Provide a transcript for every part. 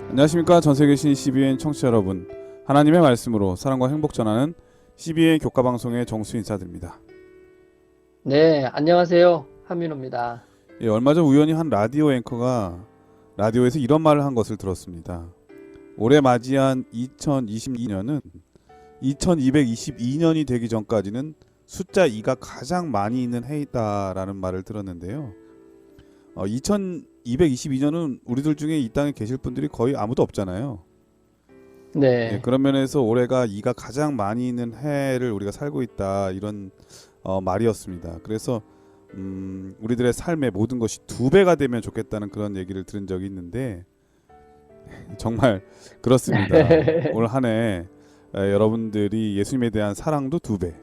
안녕하십니까. 전세계 신 CBN 청취자 여러분, 하나님의 말씀으로 사랑과 행복 전하는 CBN 교과방송의 정수 인사드립니다. 네, 안녕하세요. 한민호입니다. 얼마 전 우연히 한 라디오 앵커가 라디오에서 이런 말을 한 것을 들었습니다. 올해 맞이한 2022년은 2222년이 되기 전까지는 숫자 2가 가장 많이 있는 해이다라는 말을 들었는데요. 2222년은 우리들 중에 이 땅에 계실 분들이 거의 아무도 없잖아요. 네, 그런 면에서 올해가 2가 가장 많이 있는 해를 우리가 살고 있다, 이런 말이었습니다. 그래서 우리들의 삶의 모든 것이 두 배가 되면 좋겠다는 그런 얘기를 들은 적이 있는데 정말 그렇습니다. 올 한 해 여러분들이 예수님에 대한 사랑도 두 배,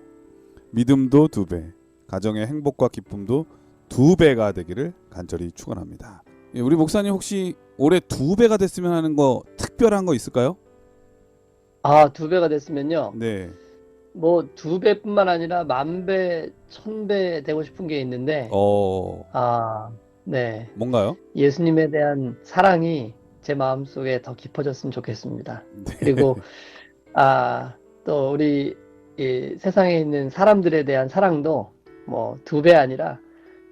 믿음도 두 배, 가정의 행복과 기쁨도 두 배가 되기를 간절히 축원합니다. 우리 목사님 혹시 올해 두 배가 됐으면 하는 거 특별한 거 있을까요? 두 배가 됐으면요. 네. 뭐 두 배뿐만 아니라 만 배, 천 배 되고 싶은 게 있는데, 네, 뭔가요? 예수님에 대한 사랑이 제 마음속에 더 깊어졌으면 좋겠습니다. 네. 그리고 또 우리 이 세상에 있는 사람들에 대한 사랑도 뭐 두 배 아니라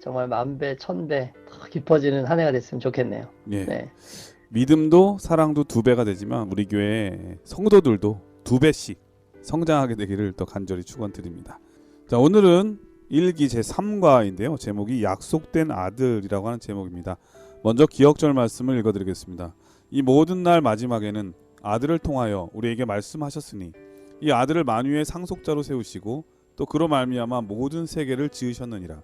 정말 만 배, 천 배 더 깊어지는 한 해가 됐으면 좋겠네요. 예. 네. 믿음도 사랑도 두 배가 되지만 우리 교회 성도들도 두 배씩 성장하게 되기를 더 간절히 축원드립니다. 자, 오늘은 1기 제3과인데요. 제목이 약속된 아들이라고 하는 제목입니다. 먼저 기억절 말씀을 읽어드리겠습니다. 이 모든 날 마지막에는 아들을 통하여 우리에게 말씀하셨으니 이 아들을 만유의 상속자로 세우시고 또 그로 말미암아 모든 세계를 지으셨느니라.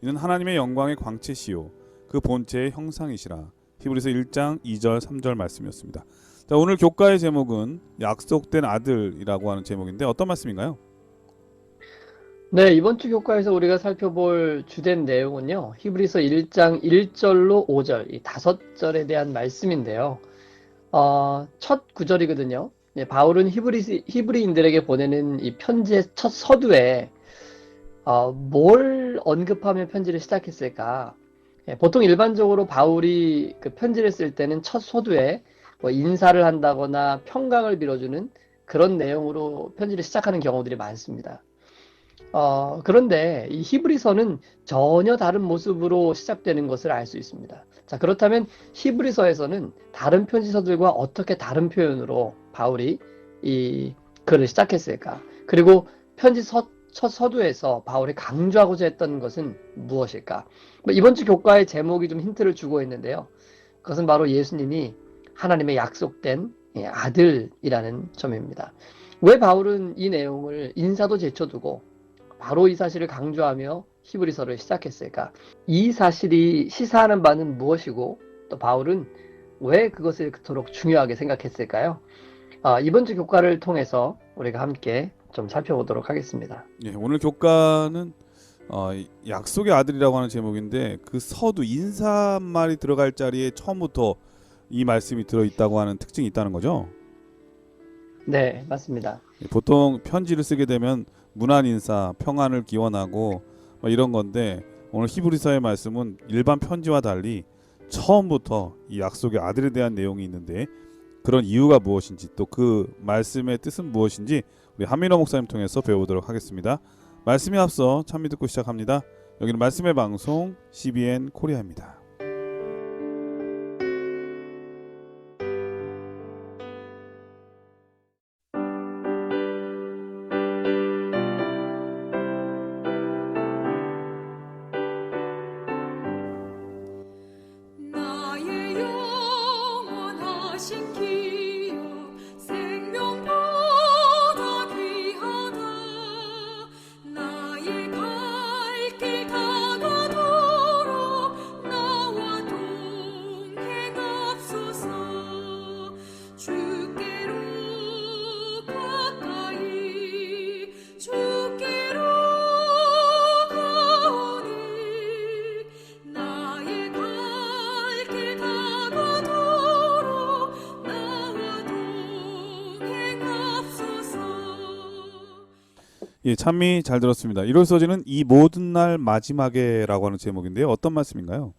이는 하나님의 영광의 광채시요 그 본체의 형상이시라. 히브리서 1장 2절 3절 말씀이었습니다. 자, 오늘 교과의 제목은 약속된 아들이라고 하는 제목인데 어떤 말씀인가요? 네, 이번 주 교과에서 우리가 살펴볼 주된 내용은요, 히브리서 1장 1절로 5절, 이 5절에 대한 말씀인데요. 첫 구절이거든요. 네, 바울은 히브리인들에게 보내는 이 편지의 첫 서두에 뭘 언급하며 편지를 시작했을까? 보통 일반적으로 바울이 그 편지를 쓸 때는 첫 서두에 뭐 인사를 한다거나 평강을 빌어주는 그런 내용으로 편지를 시작하는 경우들이 많습니다. 그런데 이 히브리서는 전혀 다른 모습으로 시작되는 것을 알 수 있습니다. 자, 그렇다면 히브리서에서는 다른 편지서들과 어떻게 다른 표현으로 바울이 이 글을 시작했을까? 그리고 첫 서두에서 바울이 강조하고자 했던 것은 무엇일까? 이번 주 교과의 제목이 좀 힌트를 주고 있는데요. 그것은 바로 예수님이 하나님의 약속된 아들이라는 점입니다. 왜 바울은 이 내용을 인사도 제쳐두고 바로 이 사실을 강조하며 히브리서를 시작했을까? 이 사실이 시사하는 바는 무엇이고 또 바울은 왜 그것을 그토록 중요하게 생각했을까요? 이번 주 교과를 통해서 우리가 함께 좀 살펴보도록 하겠습니다. 오늘 교과는 약속의 아들이라고 하는 제목인데 그 서두 인사말이 들어갈 자리에 처음부터 이 말씀이 들어있다고 하는 특징이 있다는 거죠. 네, 맞습니다. 보통 편지를 쓰게 되면 문안 인사, 평안을 기원하고 이런 건데 오늘 히브리서의 말씀은 일반 편지와 달리 처음부터 이 약속의 아들에 대한 내용이 있는데 그런 이유가 무엇인지 또 그 말씀의 뜻은 무엇인지 우리 한민호 목사님 통해서 배워보도록 하겠습니다. 말씀에 앞서 찬미 듣고 시작합니다. 여기는 말씀의 방송 CBN 코리아입니다. 나의 영원하신 기업 생명보다 귀하다 나의 갈 길 다가도록 나와 동행하소서 주께로 가까이 주께로 가오니 나의 갈 길 다가도록 나와 동행하소서. 찬미 잘 들었습니다. 이로써지는 이 모든 날 마지막에라고 하는 제목인데요. 어떤 말씀인가요?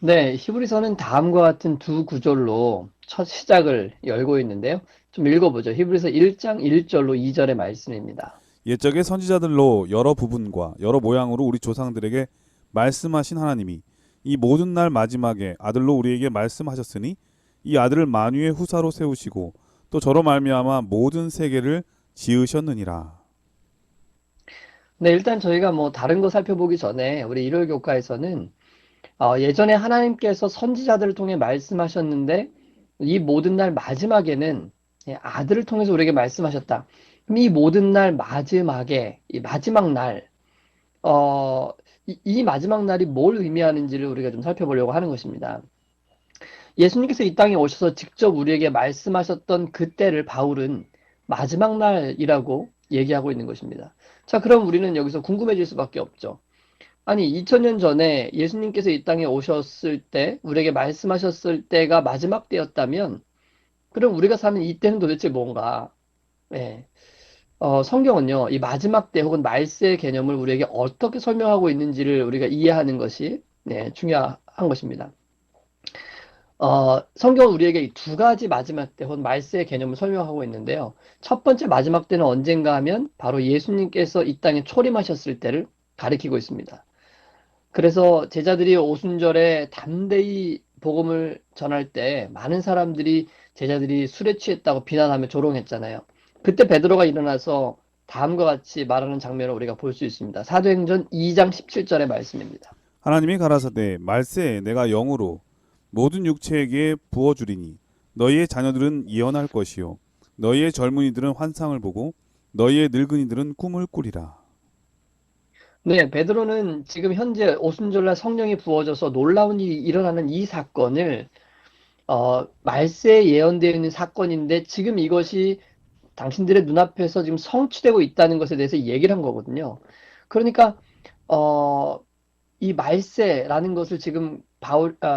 네, 히브리서는 다음과 같은 두 구절로 첫 시작을 열고 있는데요. 좀 읽어보죠. 히브리서 1장 1절로 2절의 말씀입니다. 옛적의 선지자들로 여러 부분과 여러 모양으로 우리 조상들에게 말씀하신 하나님이 이 모든 날 마지막에 아들로 우리에게 말씀하셨으니 이 아들을 만유의 후사로 세우시고 또 저로 말미암아 모든 세계를 지으셨느니라. 네, 일단 저희가 뭐 다른 거 살펴보기 전에 우리 일요일 교과에서는 예전에 하나님께서 선지자들을 통해 말씀하셨는데 이 모든 날 마지막에는 아들을 통해서 우리에게 말씀하셨다. 그럼 이 모든 날 마지막에 이 마지막 날, 이 마지막 날이 뭘 의미하는지를 우리가 좀 살펴보려고 하는 것입니다. 예수님께서 이 땅에 오셔서 직접 우리에게 말씀하셨던 그때를 바울은 마지막 날이라고 얘기하고 있는 것입니다. 자, 그럼 우리는 여기서 궁금해질 수밖에 없죠. 아니, 2000년 전에 예수님께서 이 땅에 오셨을 때, 우리에게 말씀하셨을 때가 마지막 때였다면, 그럼 우리가 사는 이 때는 도대체 뭔가? 예. 성경은요, 이 마지막 때 혹은 말세의 개념을 우리에게 어떻게 설명하고 있는지를 우리가 이해하는 것이, 네, 중요한 것입니다. 성경은 우리에게 이 두 가지 마지막 때 혹은 말세의 개념을 설명하고 있는데요. 첫 번째 마지막 때는 언젠가 하면 바로 예수님께서 이 땅에 초림하셨을 때를 가리키고 있습니다. 그래서 제자들이 오순절에 담대히 복음을 전할 때 많은 사람들이 제자들이 술에 취했다고 비난하며 조롱했잖아요. 그때 베드로가 일어나서 다음과 같이 말하는 장면을 우리가 볼 수 있습니다. 사도행전 2장 17절의 말씀입니다. 하나님이 가라사대 말세에 내가 영으로 모든 육체에게 부어주리니 너희의 자녀들은 예언할 것이요 너희의 젊은이들은 환상을 보고 너희의 늙은이들은 꿈을 꾸리라. 네, 베드로는 지금 현재 오순절날 성령이 부어져서 놀라운 일이 일어나는 이 사건을 말세에 예언되어 있는 사건인데 지금 이것이 당신들의 눈앞에서 지금 성취되고 있다는 것에 대해서 얘기를 한 거거든요. 그러니까 어, 이 말세라는 것을 지금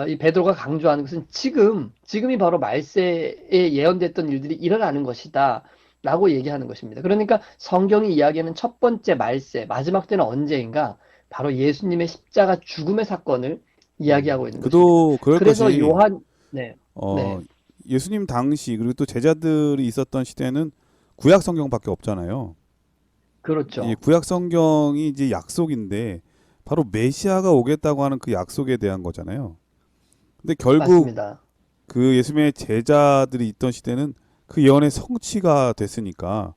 이 베드로가 강조하는 것은 지금이 바로 말세에 예언됐던 일들이 일어나는 것이다. 라고 얘기하는 것입니다. 그러니까 성경이 이야기하는 첫 번째 말세, 마지막 때는 언제인가? 바로 예수님의 십자가 죽음의 사건을 이야기하고 있는 것입니다. 그도 그럴 그래서 것이 네, 어, 네, 예수님 당시 그리고 또 제자들이 있었던 시대는 구약 성경밖에 없잖아요. 이 그렇죠. 구약 성경이 이제 약속인데 바로 메시아가 오겠다고 하는 그 약속에 대한 거잖아요. 근데 결국 맞습니다. 그 예수님의 제자들이 있던 시대는 그 예언의 성취가 됐으니까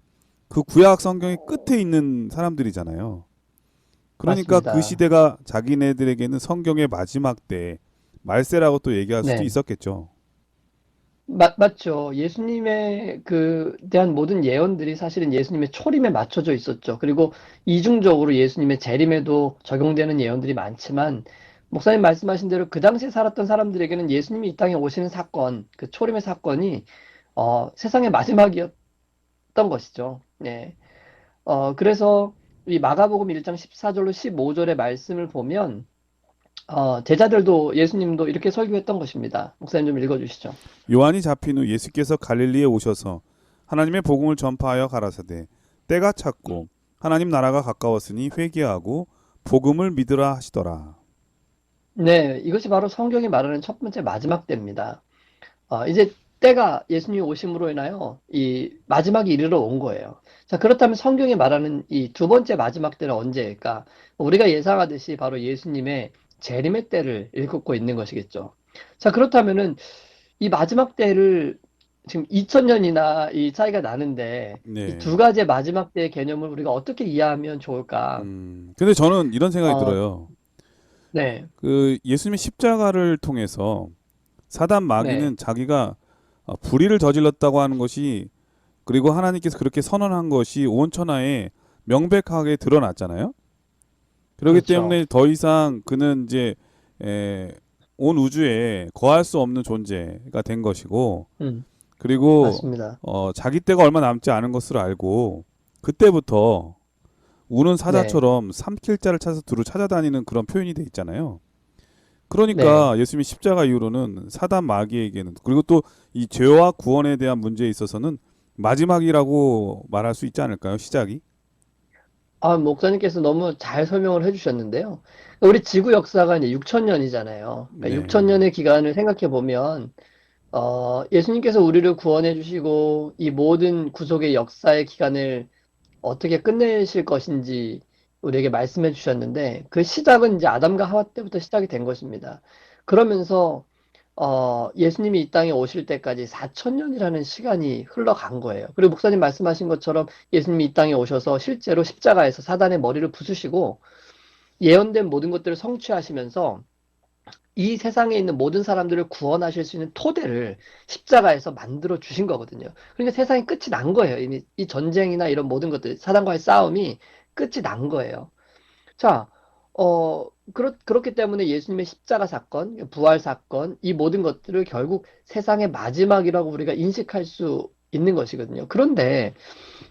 그 구약 성경의 끝에 있는 사람들이잖아요. 그러니까 그 맞습니다. 시대가 자기네들에게는 성경의 마지막 때 말세라고 또 얘기할 수도 네. 있었겠죠. 맞죠. 예수님의 대한 모든 예언들이 사실은 예수님의 초림에 맞춰져 있었죠. 그리고 이중적으로 예수님의 재림에도 적용되는 예언들이 많지만, 목사님 말씀하신 대로 그 당시에 살았던 사람들에게는 예수님이 이 땅에 오시는 사건, 그 초림의 사건이, 세상의 마지막이었던 것이죠. 네. 그래서 이 마가복음 1장 14절로 15절의 말씀을 보면, 제자들도 예수님도 이렇게 설교했던 것입니다. 목사님 좀 읽어주시죠. 요한이 잡힌 후 예수께서 갈릴리에 오셔서 하나님의 복음을 전파하여 가라사대 때가 찼고 하나님 나라가 가까웠으니 회개하고 복음을 믿으라 하시더라. 네, 이것이 바로 성경이 말하는 첫 번째 마지막 때입니다. 이제 때가 예수님 오심으로 인하여 이 마지막이 이르러 온 거예요. 자, 그렇다면 성경이 말하는 이 두 번째 마지막 때는 언제일까? 우리가 예상하듯이 바로 예수님의 재림의 때를 일컫고 있는 것이겠죠. 자, 그렇다면은 이 마지막 때를 지금 2000년이나 이 차이가 나는데 이 네. 두 가지의 마지막 때의 개념을 우리가 어떻게 이해하면 좋을까? 근데 저는 이런 생각이 어, 들어요. 네, 그 예수님의 십자가를 통해서 사단 네, 마귀는 자기가 불의를 저질렀다고 하는 것이 그리고 하나님께서 그렇게 선언한 것이 온 천하에 명백하게 드러났잖아요. 그렇기 그렇죠. 때문에 더 이상 그는 이제 에, 온 우주에 거할 수 없는 존재가 된 것이고 음, 그리고 맞습니다. 자기 때가 얼마 남지 않은 것을 알고 그때부터 우는 네, 사자처럼 삼킬 자를 찾아서 두루 찾아다니는 그런 표현이 돼 있잖아요. 네. 그러니까 예수님이 십자가 이후로는 사단 마귀에게는 그리고 또 이 죄와 구원에 대한 문제에 있어서는 마지막이라고 말할 수 있지 않을까요? 시작이? 목사님께서 너무 잘 설명을 해주셨는데요. 우리 지구 역사가 이제 6천년이잖아요. 그러니까 네. 6천년의 기간을 생각해 보면, 예수님께서 우리를 구원해 주시고, 이 모든 구속의 역사의 기간을 어떻게 끝내실 것인지 우리에게 말씀해 주셨는데, 그 시작은 이제 아담과 하와 때부터 시작이 된 것입니다. 그러면서 예수님이 이 땅에 오실 때까지 4천년이라는 시간이 흘러간 거예요. 그리고 목사님 말씀하신 것처럼 예수님이 이 땅에 오셔서 실제로 십자가에서 사단의 머리를 부수시고 예언된 모든 것들을 성취하시면서 이 세상에 있는 모든 사람들을 구원하실 수 있는 토대를 십자가에서 만들어 주신 거거든요. 그러니까 세상이 끝이 난 거예요. 이미 이 전쟁이나 이런 모든 것들, 사단과의 싸움이 끝이 난 거예요. 자, 그렇기 때문에 예수님의 십자가 사건, 부활 사건, 이 모든 것들을 결국 세상의 마지막이라고 우리가 인식할 수 있는 것이거든요. 그런데,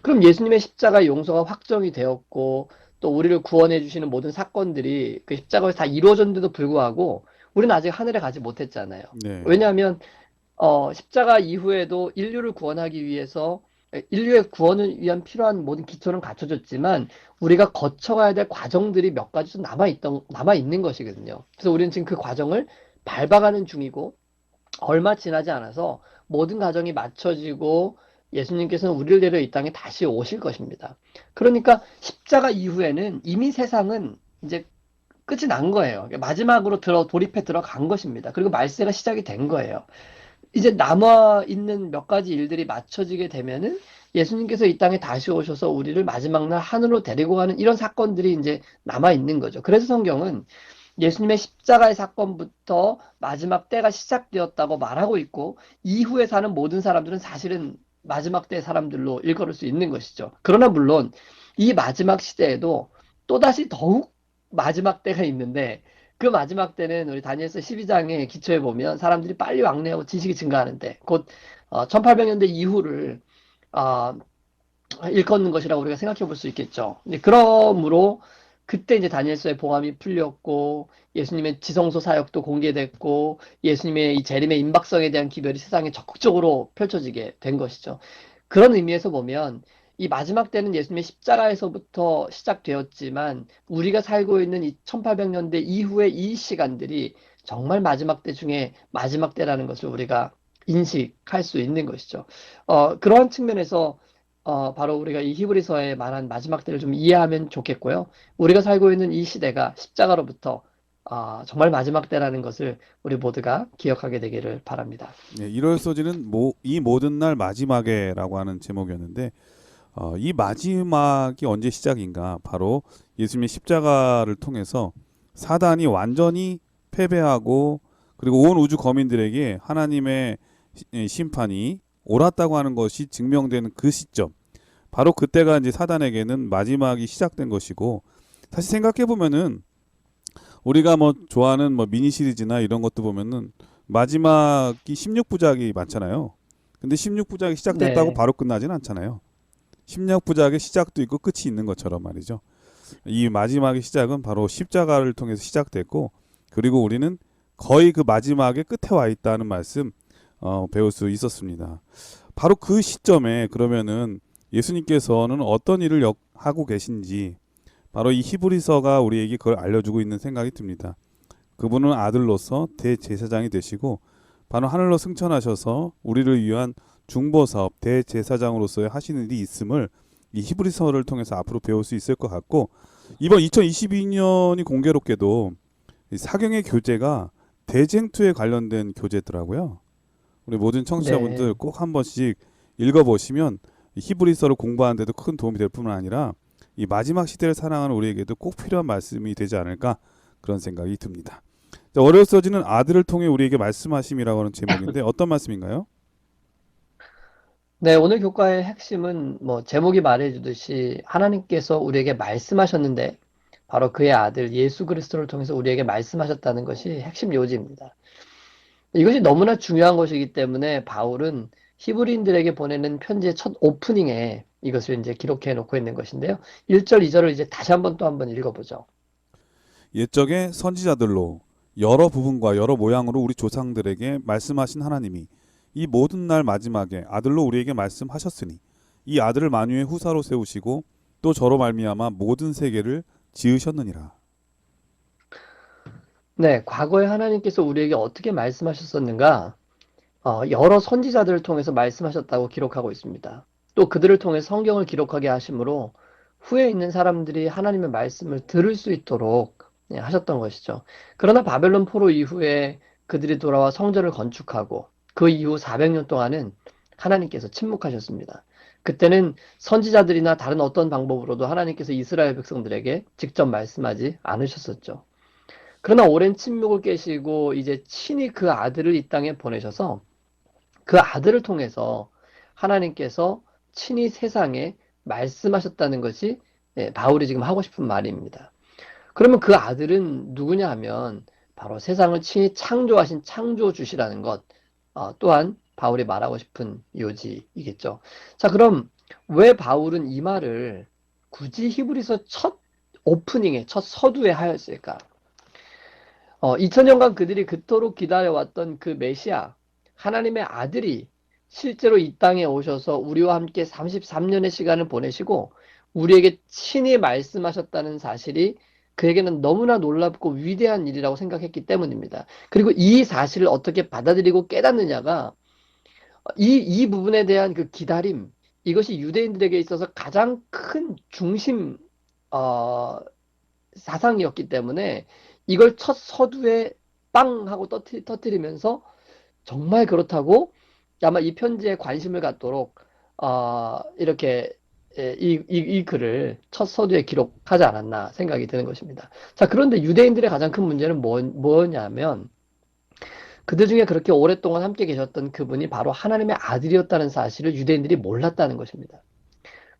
그럼 예수님의 십자가 용서가 확정이 되었고, 또 우리를 구원해 주시는 모든 사건들이 그 십자가에서 다 이루어졌는데도 불구하고, 우리는 아직 하늘에 가지 못했잖아요. 네. 왜냐하면, 십자가 이후에도 인류를 구원하기 위해서 인류의 구원을 위한 필요한 모든 기초는 갖춰졌지만 우리가 거쳐가야 될 과정들이 몇 가지 좀 남아 있는 것이거든요. 그래서 우리는 지금 그 과정을 밟아가는 중이고 얼마 지나지 않아서 모든 과정이 맞춰지고 예수님께서는 우리를 데려 이 땅에 다시 오실 것입니다. 그러니까 십자가 이후에는 이미 세상은 이제 끝이 난 거예요. 마지막으로 돌입해 들어간 것입니다. 그리고 말세가 시작이 된 거예요. 이제 남아있는 몇 가지 일들이 맞춰지게 되면은 예수님께서 이 땅에 다시 오셔서 우리를 마지막 날 하늘로 데리고 가는 이런 사건들이 이제 남아있는 거죠. 그래서 성경은 예수님의 십자가의 사건부터 마지막 때가 시작되었다고 말하고 있고 이후에 사는 모든 사람들은 사실은 마지막 때 사람들로 일컬을 수 있는 것이죠. 그러나 물론 이 마지막 시대에도 또다시 더욱 마지막 때가 있는데 그 마지막 때는 우리 다니엘서 12장에 기초해 보면 사람들이 빨리 왕래하고 지식이 증가하는데 곧 1800년대 이후를 어, 일컫는 것이라고 우리가 생각해 볼 수 있겠죠. 그러므로 그때 이제 다니엘서의 봉함이 풀렸고 예수님의 지성소 사역도 공개됐고 예수님의 이 재림의 임박성에 대한 기별이 세상에 적극적으로 펼쳐지게 된 것이죠. 그런 의미에서 보면 이 마지막 때는 예수님의 십자가에서부터 시작되었지만 우리가 살고 있는 이 1800년대 이후의 이 시간들이 정말 마지막 때 중에 마지막 때라는 것을 우리가 인식할 수 있는 것이죠. 그러한 측면에서 바로 우리가 이 히브리서에 말한 마지막 때를 좀 이해하면 좋겠고요. 우리가 살고 있는 이 시대가 십자가로부터 정말 마지막 때라는 것을 우리 모두가 기억하게 되기를 바랍니다. 네, 1월 소지는 이 모든 날 마지막에라고 하는 제목이었는데 이 마지막이 언제 시작인가? 바로 예수님의 십자가를 통해서 사단이 완전히 패배하고 그리고 온 우주 거민들에게 하나님의 심판이 옳았다고 하는 것이 증명되는 그 시점. 바로 그때가 이제 사단에게는 마지막이 시작된 것이고 사실 생각해 보면은 우리가 뭐 좋아하는 뭐 미니 시리즈나 이런 것도 보면은 마지막이 16부작이 많잖아요. 근데 16부작이 시작됐다고 네. 바로 끝나진 않잖아요. 16부작의 시작도 있고 끝이 있는 것처럼 말이죠. 이 마지막의 시작은 바로 십자가를 통해서 시작됐고 그리고 우리는 거의 그 마지막의 끝에 와 있다는 말씀 배울 수 있었습니다. 바로 그 시점에 그러면은 예수님께서는 어떤 일을 하고 계신지 바로 이 히브리서가 우리에게 그걸 알려주고 있는 생각이 듭니다. 그분은 아들로서 대제사장이 되시고 바로 하늘로 승천하셔서 우리를 위한 중보사업 대제사장으로서의 하시는 일이 있음을 이 히브리서를 통해서 앞으로 배울 수 있을 것 같고 이번 2022년이 공교롭게도 사경의 교재가 대쟁투에 관련된 교재더라고요. 우리 모든 청취자분들 네. 꼭 한 번씩 읽어보시면 히브리서를 공부하는 데도 큰 도움이 될 뿐만 아니라 이 마지막 시대를 사랑하는 우리에게도 꼭 필요한 말씀이 되지 않을까 그런 생각이 듭니다. 자, 월요일 서지는 아들을 통해 우리에게 말씀하심이라고 하는 제목인데 어떤 말씀인가요? 네, 오늘 교과의 핵심은 뭐 제목이 말해주듯이 하나님께서 우리에게 말씀하셨는데 바로 그의 아들 예수 그리스도를 통해서 우리에게 말씀하셨다는 것이 핵심 요지입니다. 이것이 너무나 중요한 것이기 때문에 바울은 히브리인들에게 보내는 편지의 첫 오프닝에 이것을 이제 기록해 놓고 있는 것인데요. 1절, 2절을 이제 다시 한번 또 한번 읽어보죠. 옛적의 선지자들로 여러 부분과 여러 모양으로 우리 조상들에게 말씀하신 하나님이 이 모든 날 마지막에 아들로 우리에게 말씀하셨으니 이 아들을 만유의 후사로 세우시고 또 저로 말미암아 모든 세계를 지으셨느니라. 네, 과거에 하나님께서 우리에게 어떻게 말씀하셨었는가? 여러 선지자들을 통해서 말씀하셨다고 기록하고 있습니다. 또 그들을 통해 성경을 기록하게 하심으로 후에 있는 사람들이 하나님의 말씀을 들을 수 있도록 하셨던 것이죠. 그러나 바벨론 포로 이후에 그들이 돌아와 성전을 건축하고 그 이후 400년 동안은 하나님께서 침묵하셨습니다. 그때는 선지자들이나 다른 어떤 방법으로도 하나님께서 이스라엘 백성들에게 직접 말씀하지 않으셨었죠. 그러나 오랜 침묵을 깨시고 이제 친히 그 아들을 이 땅에 보내셔서 그 아들을 통해서 하나님께서 친히 세상에 말씀하셨다는 것이 바울이 지금 하고 싶은 말입니다. 그러면 그 아들은 누구냐 하면 바로 세상을 친히 창조하신 창조주시라는 것 또한 바울이 말하고 싶은 요지이겠죠. 자, 그럼 왜 바울은 이 말을 굳이 히브리서 첫 오프닝에 첫 서두에 하였을까? 2000년간 그들이 그토록 기다려왔던 그 메시아, 하나님의 아들이 실제로 이 땅에 오셔서 우리와 함께 33년의 시간을 보내시고 우리에게 친히 말씀하셨다는 사실이 그에게는 너무나 놀랍고 위대한 일이라고 생각했기 때문입니다. 그리고 이 사실을 어떻게 받아들이고 깨닫느냐가 이 부분에 대한 그 기다림, 이것이 유대인들에게 있어서 가장 큰 중심 사상이었기 때문에 이걸 첫 서두에 빵 하고 터뜨리면서 정말 그렇다고 아마 이 편지에 관심을 갖도록 이렇게 이 글을 첫 서두에 기록하지 않았나 생각이 드는 것입니다. 자, 그런데 유대인들의 가장 큰 문제는 뭐냐면 그들 중에 그렇게 오랫동안 함께 계셨던 그분이 바로 하나님의 아들이었다는 사실을 유대인들이 몰랐다는 것입니다.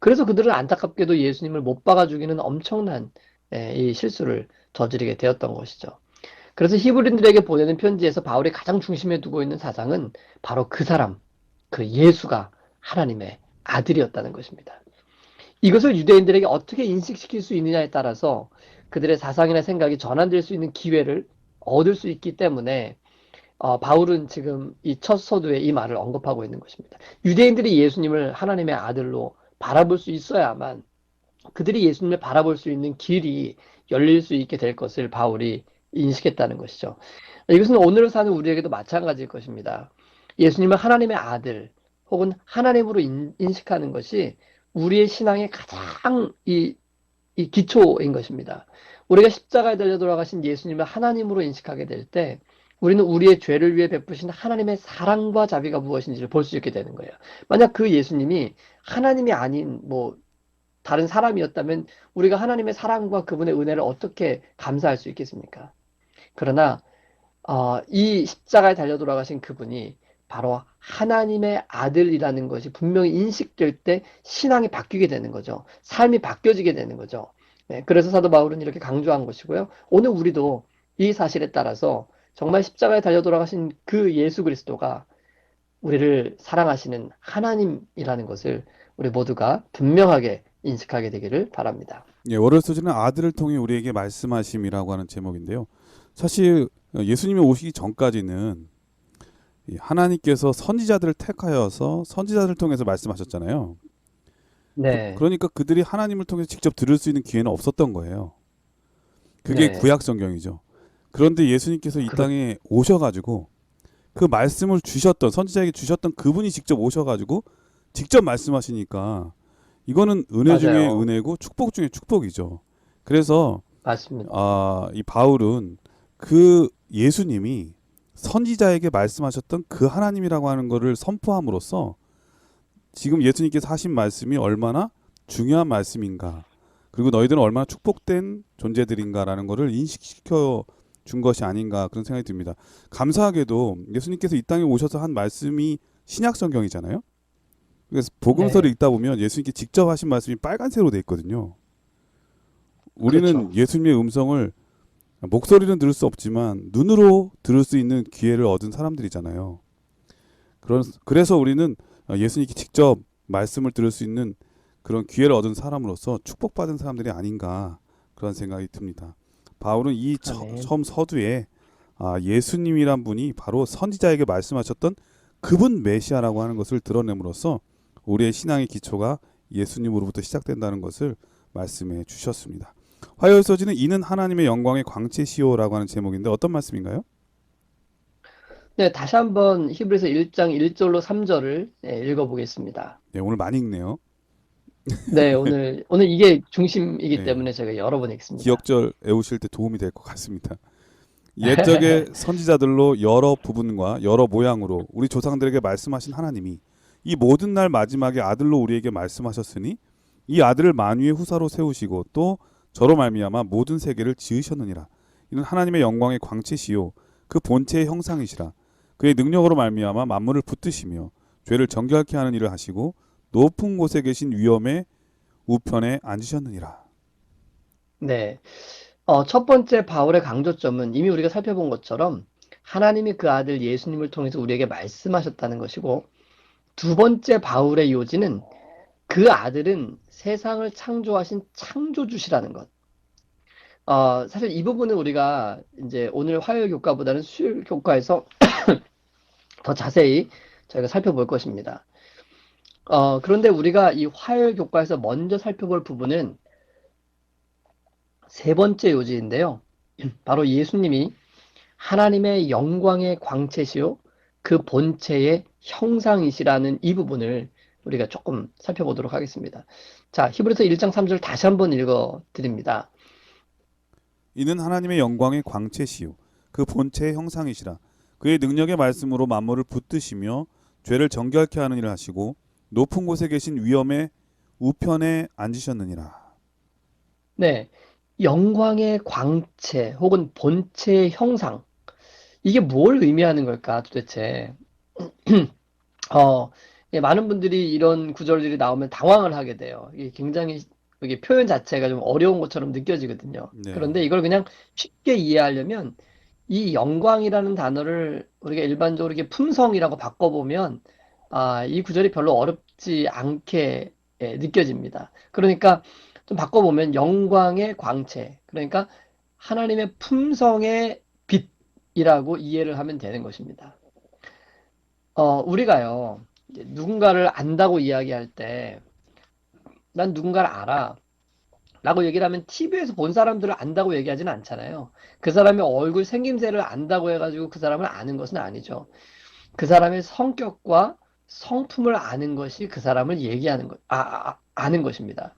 그래서 그들은 안타깝게도 예수님을 못 박아 죽이는 엄청난 이 실수를 저지르게 되었던 것이죠. 그래서 히브리인들에게 보내는 편지에서 바울이 가장 중심에 두고 있는 사상은 바로 그 사람, 그 예수가 하나님의 아들이었다는 것입니다. 이것을 유대인들에게 어떻게 인식시킬 수 있느냐에 따라서 그들의 사상이나 생각이 전환될 수 있는 기회를 얻을 수 있기 때문에 바울은 지금 이 첫 서두에 이 말을 언급하고 있는 것입니다. 유대인들이 예수님을 하나님의 아들로 바라볼 수 있어야만 그들이 예수님을 바라볼 수 있는 길이 열릴 수 있게 될 것을 바울이 인식했다는 것이죠. 이것은 오늘 사는 우리에게도 마찬가지일 것입니다. 예수님을 하나님의 아들 혹은 하나님으로 인식하는 것이 우리의 신앙의 가장 이 기초인 것입니다. 우리가 십자가에 달려 돌아가신 예수님을 하나님으로 인식하게 될 때 우리는 우리의 죄를 위해 베푸신 하나님의 사랑과 자비가 무엇인지를 볼 수 있게 되는 거예요. 만약 그 예수님이 하나님이 아닌 다른 사람이었다면 우리가 하나님의 사랑과 그분의 은혜를 어떻게 감사할 수 있겠습니까? 그러나 이 십자가에 달려 돌아가신 그분이 바로 하나님의 아들이라는 것이 분명히 인식될 때 신앙이 바뀌게 되는 거죠. 삶이 바뀌어지게 되는 거죠. 네, 그래서 사도 바울은 이렇게 강조한 것이고요. 오늘 우리도 이 사실에 따라서 정말 십자가에 달려 돌아가신 그 예수 그리스도가 우리를 사랑하시는 하나님이라는 것을 우리 모두가 분명하게 인식하게 되기를 바랍니다. 예, 월요일 소지는 아들을 통해 우리에게 말씀하심이라고 하는 제목인데요. 사실 예수님이 오시기 전까지는 하나님께서 선지자들을 택하여서 선지자들을 통해서 말씀하셨잖아요. 네. 그러니까 그들이 하나님을 통해서 직접 들을 수 있는 기회는 없었던 거예요. 그게 네. 구약 성경이죠. 그런데 예수님께서 이 땅에 오셔가지고 그 말씀을 주셨던 선지자에게 주셨던 그분이 직접 오셔가지고 직접 말씀하시니까 이거는 은혜 중에 맞아요. 은혜고 축복 중에 축복이죠. 그래서 맞습니다. 이 바울은 그 예수님이 선지자에게 말씀하셨던 그 하나님이라고 하는 것을 선포함으로써 지금 예수님께서 하신 말씀이 얼마나 중요한 말씀인가, 그리고 너희들은 얼마나 축복된 존재들인가라는 것을 인식시켜 준 것이 아닌가, 그런 생각이 듭니다. 감사하게도 예수님께서 이 땅에 오셔서 한 말씀이 신약 성경이잖아요. 그래서 복음서를 네. 읽다 보면 예수님께 직접 하신 말씀이 빨간색으로 돼 있거든요. 우리는 그렇죠. 예수님의 음성을 목소리는 들을 수 없지만 눈으로 들을 수 있는 기회를 얻은 사람들이잖아요. 그래서 우리는 예수님께 직접 말씀을 들을 수 있는 그런 기회를 얻은 사람으로서 축복받은 사람들이 아닌가, 그런 생각이 듭니다. 바울은 이 아멘. 처음 서두에 예수님이란 분이 바로 선지자에게 말씀하셨던 그분 메시아라고 하는 것을 드러냄으로써 우리의 신앙의 기초가 예수님으로부터 시작된다는 것을 말씀해 주셨습니다. 화요일서지는 이는 하나님의 영광의 광채시오라고 하는 제목인데 어떤 말씀인가요? 네, 다시 한번 히브리서 1장 1절로 3절을 읽어보겠습니다. 네, 오늘 많이 읽네요. 네, 오늘 이게 중심이기 네, 때문에 제가 여러 번 읽습니다. 기억절 외우실 때 도움이 될 것 같습니다. 옛적의 선지자들로 여러 부분과 여러 모양으로 우리 조상들에게 말씀하신 하나님이 이 모든 날 마지막에 아들로 우리에게 말씀하셨으니 이 아들을 만유의 후사로 세우시고 또 저로 말미암아 모든 세계를 지으셨느니라. 이는 하나님의 영광의 광채시요 그 본체의 형상이시라. 그의 능력으로 말미암아 만물을 붙드시며 죄를 정결케 하는 일을 하시고 높은 곳에 계신 위엄의 우편에 앉으셨느니라. 네, 첫 번째 바울의 강조점은 이미 우리가 살펴본 것처럼 하나님이 그 아들 예수님을 통해서 우리에게 말씀하셨다는 것이고, 두 번째 바울의 요지는 그 아들은 세상을 창조하신 창조주시라는 것. 사실 이 부분은 우리가 이제 오늘 화요일 교과보다는 수요일 교과에서 더 자세히 저희가 살펴볼 것입니다. 그런데 우리가 이 화요일 교과에서 먼저 살펴볼 부분은 세 번째 요지인데요. 바로 예수님이 하나님의 영광의 광채시요 그 본체의 형상이시라는 이 부분을 우리가 조금 살펴보도록 하겠습니다. 자, 히브리서 1장 3절 다시 한번 읽어 드립니다. 이는 하나님의 영광의 광채시요 그 본체의 형상이시라. 그의 능력의 말씀으로 만물을 붙드시며 죄를 정결케 하는 일을 하시고 높은 곳에 계신 위엄의 우편에 앉으셨느니라. 네, 영광의 광채 혹은 본체의 형상, 이게 뭘 의미하는 걸까 도대체? 어, 예, 많은 분들이 이런 구절들이 나오면 당황을 하게 돼요. 이게 굉장히 이게 표현 자체가 좀 어려운 것처럼 느껴지거든요. 네. 그런데 이걸 그냥 쉽게 이해하려면 이 영광이라는 단어를 우리가 일반적으로 이렇게 품성이라고 바꿔보면 이 구절이 별로 어렵지 않게 느껴집니다. 그러니까 좀 바꿔보면 영광의 광채, 그러니까 하나님의 품성의 빛이라고 이해를 하면 되는 것입니다. 우리가요, 이제 누군가를 안다고 이야기할 때, 난 누군가를 알아. 라고 얘기를 하면 TV에서 본 사람들을 안다고 얘기하지는 않잖아요. 그 사람의 얼굴 생김새를 안다고 해가지고 그 사람을 아는 것은 아니죠. 그 사람의 성격과 성품을 아는 것이 그 사람을 얘기하는 아는 것입니다.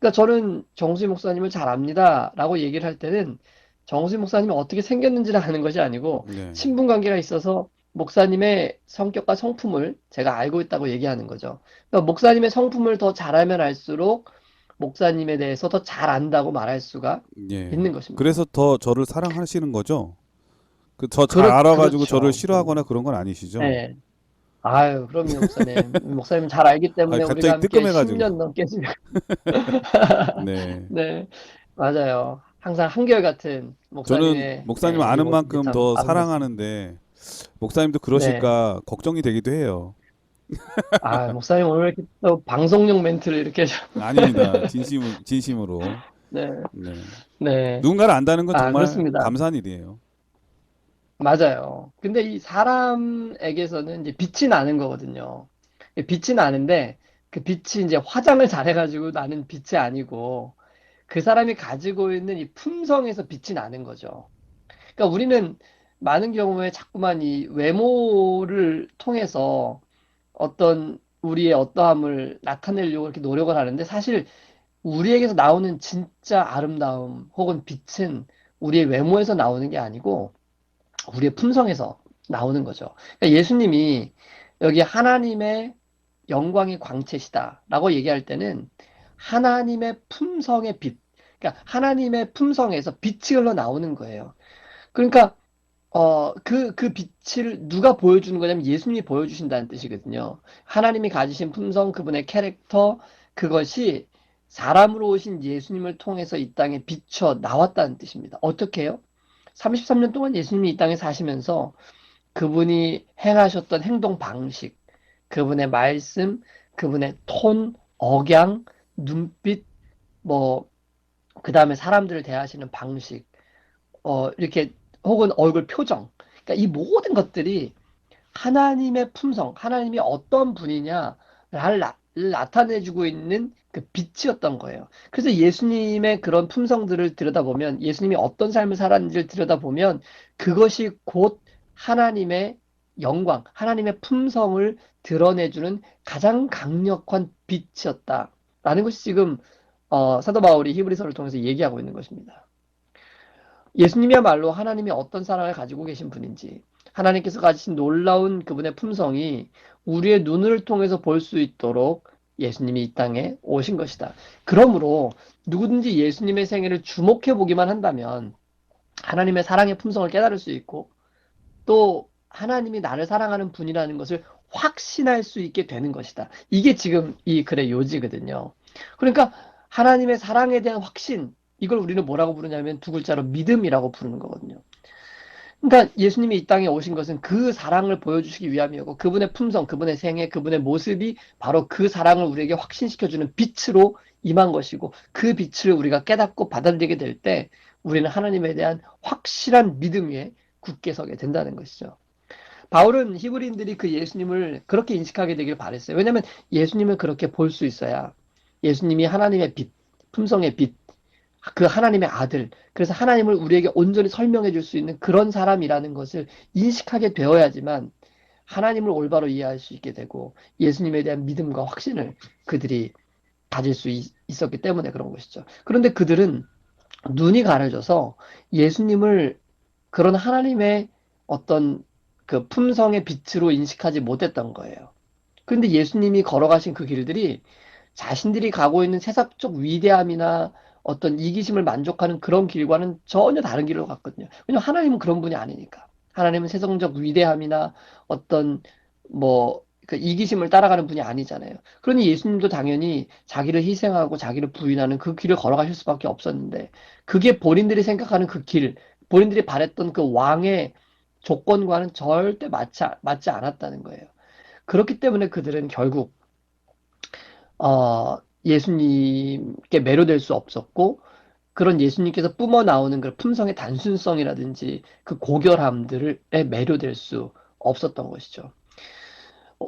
그러니까 저는 정수희 목사님을 잘 압니다. 라고 얘기를 할 때는 정수희 목사님이 어떻게 생겼는지를 아는 것이 아니고 네. 친분 관계가 있어서 목사님의 성격과 성품을 제가 알고 있다고 얘기하는 거죠. 그러니까 목사님의 성품을 더 잘 알면 알수록 목사님에 대해서 더 잘 안다고 말할 수가 예. 있는 것입니다. 그래서 더 저를 사랑하시는 거죠? 그 저 잘 알아가지고 저를 그렇죠. 싫어하거나 그런 건 아니시죠? 네. 아유, 그럼요, 목사님. 목사님 잘 알기 때문에 갑자기 우리가 함께 뜨끔해가지고. 10년 넘게 지금 네. 네, 맞아요. 항상 한결같은 저는 목사님의 목사님 아는 이모습이 만큼 참 더 아름답습니다. 사랑하는데 목사님도 네. 그러실까 걱정이 되기도 해요. 목사님 오늘 이렇게 또 방송용 멘트를 이렇게 아닙니다. 진심으로. 네, 네. 네. 누군가를 안다는 건 정말 그렇습니다. 감사한 일이에요. 맞아요. 근데 이 사람에게서는 이제 빛이 나는 거거든요. 빛이 나는데 그 빛이 이제 화장을 잘해가지고 나는 빛이 아니고 그 사람이 가지고 있는 이 품성에서 빛이 나는 거죠. 그러니까 우리는 많은 경우에 자꾸만 이 외모를 통해서 어떤 우리의 어떠함을 나타내려고 이렇게 노력을 하는데 사실 우리에게서 나오는 진짜 아름다움 혹은 빛은 우리의 외모에서 나오는 게 아니고 우리의 품성에서 나오는 거죠. 그러니까 예수님이 여기 하나님의 영광의 광채시다라고 얘기할 때는 하나님의 품성의 빛, 그러니까 하나님의 품성에서 빛이 흘러나오는 거예요. 그러니까 그 빛을 누가 보여주는 거냐면 예수님이 보여주신다는 뜻이거든요. 하나님이 가지신 품성, 그분의 캐릭터, 그것이 사람으로 오신 예수님을 통해서 이 땅에 비쳐 나왔다는 뜻입니다. 어떻게 해요? 33년 동안 예수님이 이 땅에 사시면서 그분이 행하셨던 행동 방식, 그분의 말씀, 그분의 톤, 억양, 눈빛, 그 다음에 사람들을 대하시는 방식, 이렇게 혹은 얼굴 표정. 그러니까 이 모든 것들이 하나님의 품성, 하나님이 어떤 분이냐를 나타내주고 있는 그 빛이었던 거예요. 그래서 예수님의 그런 품성들을 들여다보면, 예수님이 어떤 삶을 살았는지를 들여다보면, 그것이 곧 하나님의 영광, 하나님의 품성을 드러내주는 가장 강력한 빛이었다라는 것이 지금 사도 바울이 히브리서를 통해서 얘기하고 있는 것입니다. 예수님이야말로 하나님이 어떤 사랑을 가지고 계신 분인지, 하나님께서 가지신 놀라운 그분의 품성이 우리의 눈을 통해서 볼 수 있도록 예수님이 이 땅에 오신 것이다. 그러므로 누구든지 예수님의 생애를 주목해 보기만 한다면 하나님의 사랑의 품성을 깨달을 수 있고, 또 하나님이 나를 사랑하는 분이라는 것을 확신할 수 있게 되는 것이다. 이게 지금 이 글의 요지거든요. 그러니까 하나님의 사랑에 대한 확신, 이걸 우리는 뭐라고 부르냐면 두 글자로 믿음이라고 부르는 거거든요. 그러니까 예수님이 이 땅에 오신 것은 그 사랑을 보여주시기 위함이었고, 그분의 품성, 그분의 생애, 그분의 모습이 바로 그 사랑을 우리에게 확신시켜주는 빛으로 임한 것이고, 그 빛을 우리가 깨닫고 받아들이게 될 때 우리는 하나님에 대한 확실한 믿음 위에 굳게 서게 된다는 것이죠. 바울은 히브리인들이 그 예수님을 그렇게 인식하게 되길 바랬어요. 왜냐하면 예수님을 그렇게 볼 수 있어야, 예수님이 하나님의 빛, 품성의 빛, 그 하나님의 아들, 그래서 하나님을 우리에게 온전히 설명해 줄 수 있는 그런 사람이라는 것을 인식하게 되어야지만 하나님을 올바로 이해할 수 있게 되고, 예수님에 대한 믿음과 확신을 그들이 가질 수 있었기 때문에 그런 것이죠. 그런데 그들은 눈이 가려져서 예수님을 그런 하나님의 어떤 그 품성의 빛으로 인식하지 못했던 거예요. 그런데 예수님이 걸어가신 그 길들이 자신들이 가고 있는 세상적 위대함이나 어떤 이기심을 만족하는 그런 길과는 전혀 다른 길로 갔거든요. 왜냐하면 하나님은 그런 분이 아니니까. 하나님은 세상적 위대함이나 어떤 그 이기심을 따라가는 분이 아니잖아요. 그러니 예수님도 당연히 자기를 희생하고 자기를 부인하는 그 길을 걸어가실 수밖에 없었는데, 그게 본인들이 생각하는 그 길, 본인들이 바랬던 그 왕의 조건과는 절대 맞지 않았다는 거예요. 그렇기 때문에 그들은 결국 예수님께 매료될 수 없었고, 그런 예수님께서 뿜어 나오는 그 품성의 단순성이라든지 그 고결함들에 매료될 수 없었던 것이죠.